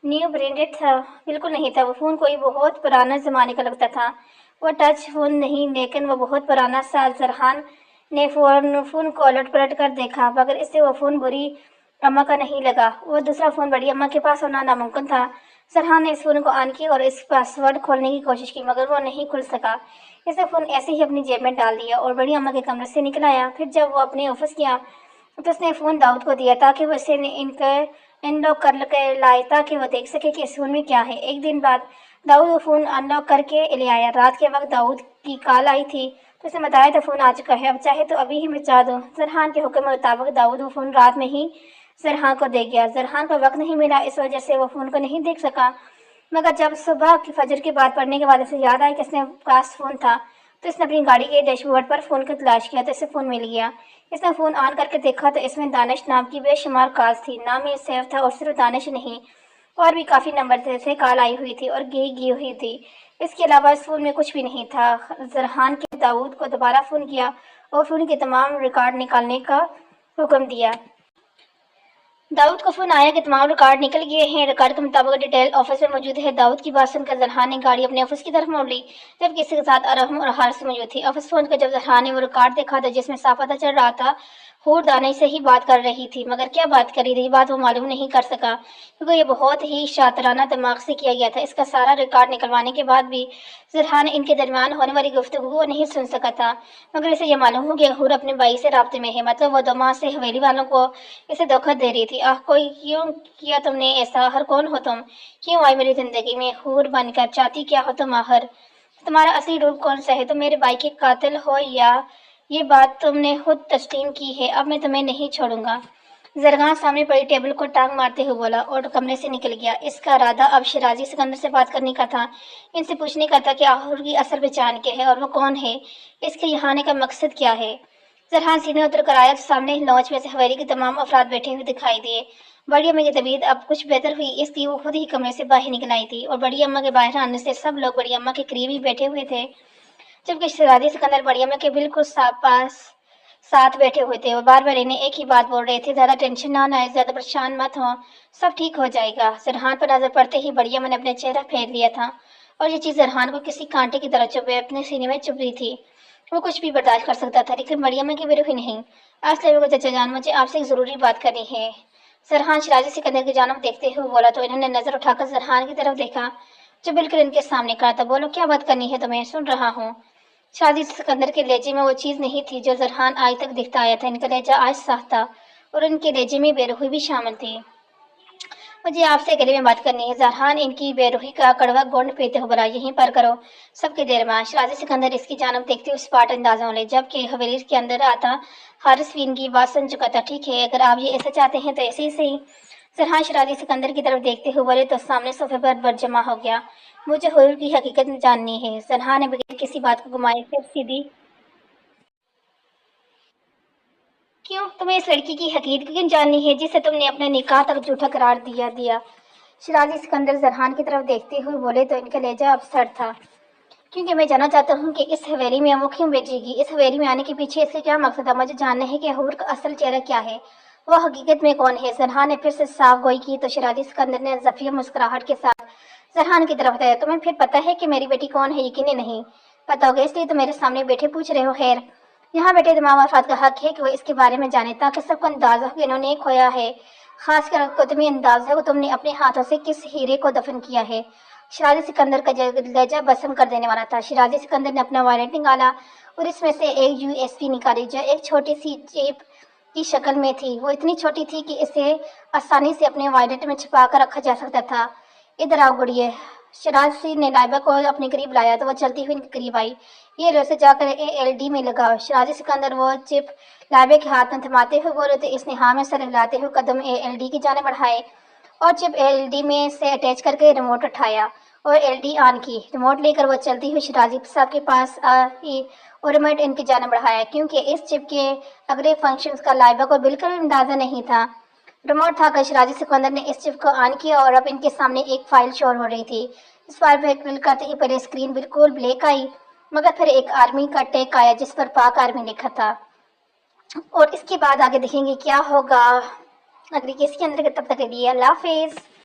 نیو برانڈڈ تھا، بالکل نہیں تھا۔ وہ فون کوئی بہت پرانا زمانے کا لگتا تھا۔ وہ ٹچ فون نہیں، لیکن وہ بہت پرانا سا۔ زرحان نے فون کو الٹ پلٹ کر دیکھا، مگر اسے وہ فون بری اماں کا نہیں لگا۔ وہ دوسرا فون بڑی اماں کے پاس ہونا ناممکن تھا۔ زرحان نے اس فون کو آن کیا اور اس پاس ورڈ کھولنے کی کوشش کی، مگر وہ نہیں کھل سکا۔ اس نے فون ایسے ہی اپنی جیب میں ڈال دیا اور بڑی اماں کے کمرے سے نکل آیا۔ پھر جب وہ اپنے آفس گیا تو اس نے فون داؤد کو دیا تاکہ وہ اسے ان لاک کر کے لائے تاکہ وہ دیکھ سکے کہ اس فون میں کیا ہے۔ ایک دن بعد داؤد وہ فون ان لاک کر کے لے آیا۔ رات کے وقت داؤد کی کال آئی تھی تو اسے بتایا تھا فون آ چکا ہے، اب چاہے تو ابھی ہی بچا دو۔ زرحان کے حکم کے مطابق داؤد وہ فون رات میں ہی زرحان کو دے گیا۔ زرحان کو وقت نہیں ملا، اس وجہ سے وہ فون کو نہیں دیکھ سکا، مگر جب صبح کی فجر کی بات پڑھنے کے بعد اسے یاد آئی کہ اس نے پاس فون تھا تو اس نے اپنی گاڑی کے ڈیش بورڈ پر فون کو تلاش کیا تو اسے فون مل گیا۔ اس نے فون آن کر کے دیکھا تو اس میں دانش نام کی بے شمار کالز تھی۔ نام میں سیو تھا اور صرف دانش نہیں، اور بھی کافی نمبر سے کال آئی ہوئی تھی اور گئی ہوئی تھی۔ اس کے علاوہ اس فون میں کچھ بھی نہیں تھا۔ زرحان نے داؤد کو دوبارہ فون کیا اور فون کے تمام ریکارڈ نکالنے کا حکم دیا۔ داؤد کو فون آیا کہ تمام ریکارڈ نکل گئے ہیں، ریکارڈ کے مطابق ڈیٹیل آفس میں موجود ہے۔ داؤد کی بات سن کر زرحان نے گاڑی اپنے آفس کی طرف موڑ لی، جبکہ اس کے ساتھ ارحم اور حارث موجود تھی۔ آفس پہنچ کر جب زرحان نے وہ ریکارڈ دیکھا تو جس میں صاف پتہ چل رہا تھا حور دانش سے ہی بات کر رہی تھی، مگر کیا بات کر رہی تھی یہ بات وہ معلوم نہیں کر سکا، کیونکہ یہ بہت ہی شاطرانہ دماغ سے کیا گیا تھا۔ اس کا سارا ریکارڈ نکلوانے کے بعد بھی زرحان ان کے درمیان ہونے والی گفتگو کو نہیں سن سکا تھا، مگر اسے یہ معلوم ہو گیا حور اپنے بھائی سے رابطے میں ہے، مطلب وہ 2 ماہ سے حویلی والوں کو اسے دھوکہ دے رہی تھی۔ کوئی کیوں کیا تم نے ایسا؟ آخر کون ہو تم؟ کیوں آئی میری زندگی میں حور بن کر؟ چاہتی کیا ہو تم؟ آخر تمہارا اصلی روپ کون سا ہے؟ تم میرے بھائی کے قاتل ہو یا یہ بات تم نے خود تسلیم کی ہے؟ اب میں تمہیں نہیں چھوڑوں گا۔ زرحان سامنے پڑی ٹیبل کو ٹانگ مارتے ہوئے بولا اور کمرے سے نکل گیا۔ اس کا ارادہ اب شیرازی سکندر سے بات کرنے کا تھا، ان سے پوچھنے کا تھا کہ حور کی اصل پہچان کیا ہے اور وہ کون ہے، اس کے یہاں آنے کا مقصد کیا ہے۔ زرحان سیدھے اتر کر آیا تو سامنے لانچ میں سے حویلی کے تمام افراد بیٹھے ہوئے دکھائی دیے۔ بڑی اماں کی طبیعت اب کچھ بہتر ہوئی، اس لیے وہ خود ہی کمرے سے باہر نکل آئی تھی، اور بڑی اماں کے باہر آنے سے سب لوگ بڑی اماں کے قریب ہی بیٹھے ہوئے تھے، جبکہ شیرازی سکندر بڑی اماں کے بالکل ساتھ بیٹھے ہوئے تھے۔ وہ بار بار انہیں ایک ہی بات بول رہے تھے، زیادہ ٹینشن نہ لائے، زیادہ پریشان مت ہو، سب ٹھیک ہو جائے گا۔ زرحان پر نظر پڑتے ہی بڑی اماں نے اپنا چہرہ پھیر لیا تھا، اور یہ چیز زرحان کو کسی کانٹے کی طرح اپنے سینے میں چبھ رہی تھی۔ وہ کچھ بھی برداشت کر سکتا تھا لیکن بڑی اماں کی بے رخی نہیں۔ السلام علیکم چچا جان، مجھے آپ سے ایک ضروری بات کرنی ہے۔ زرحان شیرازی سکندر کی جانب دیکھتے ہوئے بولا تو انہوں نے نظر اٹھا کر زرحان کی طرف دیکھا جو بالکل ان کے سامنے کھڑا تھا۔ بولو کیا بات کرنی ہے تمہیں؟ سن رہا ہوں۔ شیرازی سکندر کے لہجے میں وہ چیز نہیں تھی جو زرحان آج تک دکھتا آیا تھا۔ ان کا لہجہ آج صاف تھا اور ان کے لہجے میں بے رخی بھی شامل تھی۔ مجھے آپ سے اکیلے میں بات کرنی ہے۔ زرحان ان کی بے رخی کا کڑوا گونڈ پیتے ہوئے بولا، یہیں پر کرو، سب کے دیر بعد۔ شیرازی سکندر اس کی جانب دیکھتے ہوئے سپاٹ اندازوں لے، جبکہ حویلی کے اندر آتا حارث بھی ان کی بات سن چکا تھا۔ ٹھیک ہے، اگر آپ یہ ایسا چاہتے ہیں تو ایسے ہی صحیح۔ زرحان شیرازی سکندر کی طرف دیکھتے ہوئے بولے تو سامنے صوفے پر برجمع ہو گیا۔ مجھے حور کی حقیقت جاننی ہے۔ زرحان نے بغیر کسی بات کو گھمائے پھر سیدھی، کیوں؟ تمہیں اس لڑکی کی حقیقت کیوں جاننی ہے جسے تم نے اپنا نکاح تک جھوٹا قرار دیا؟ شیرازی سکندر زرحان کی طرف دیکھتے ہوئے بولے تو ان کا لہجہ اب سرد تھا، کیونکہ میں جاننا چاہتا ہوں کہ اس حویلی میں وہ کیوں بھیجے گی؟ اس حویلی میں آنے کے پیچھے اس کا کیا مقصد ہے؟ مجھے جاننا ہے کہ حور کا اصل چہرہ کیا ہے، وہ حقیقت میں کون ہے؟ زرحان نے پھر سے صاف گوئی کی تو شیرازی سکندر نے زفیہ مسکراہٹ کے ساتھ زرحان کی طرف بتایا، تمہیں پھر پتہ ہے کہ میری بیٹی کون ہے؟ یقینی نہیں پتہ ہوگا، اس لیے تو میرے سامنے بیٹھے پوچھ رہے ہو۔ خیر، یہاں بیٹھے تمام افراد کا حق ہے کہ وہ اس کے بارے میں جانیں تاکہ سب کو اندازہ ہو کہ انہوں نے کھویا ہے، خاص کر کو تمہیں اندازہ ہے کہ تم نے اپنے ہاتھوں سے کس ہیرے کو دفن کیا ہے۔ شیرازی سکندر کا لہجہ بسم کر دینے والا تھا۔ شیرازی سکندر نے اپنا وائلٹ نکالا اور اس میں سے ایک USB نکالی جو ایک چھوٹی سی چیپ کی شکل میں تھی۔ وہ اتنی چھوٹی تھی کہ اسے آسانی سے اپنے وائلٹ میں چھپا کر رکھا جا سکتا تھا۔ ادھر آؤ گڑیے۔ شیرازی نے لائبہ کو اپنے قریب لایا تو وہ چلتی ہوئی ان کے قریب آئی۔ یہ لو، اسے جا کر ALD میں لگاؤ۔ شیرازی سکندر وہ چپ لائبہ کے ہاتھ میں تھماتے ہوئے بولے تو اس نے ہاں میں سر ہلاتے ہوئے قدم ALD کی جانب بڑھائے اور چپ ALD میں سے اٹیچ کر کے ریموٹ اٹھایا اور LD آن کی۔ ریموٹ لے کر وہ چلتی ہوئی شیرازی صاحب کے پاس آئی اور ریموٹ ان کی جانب بڑھایا، کیونکہ اس چپ کے اگلے فنکشنز کا لائبہ کو بالکل اندازہ نہیں تھا۔ ریموٹ تھا کر شیرازی سکندر نے اس چپ کو آن کیا اور اب ان کے سامنے ایک فائل شور ہو رہی تھی۔ اس فائل پر کلک کرتے ہی پہلے اسکرین بالکل بلیک آئی، مگر پھر ایک آرمی کا ٹیگ آیا جس پر پاک آرمی لکھا تھا، اور اس کے بعد آگے دیکھیں گے کیا ہوگا۔ اگلی کیس کے اندر، تب تک کے لیے اللہ حافظ.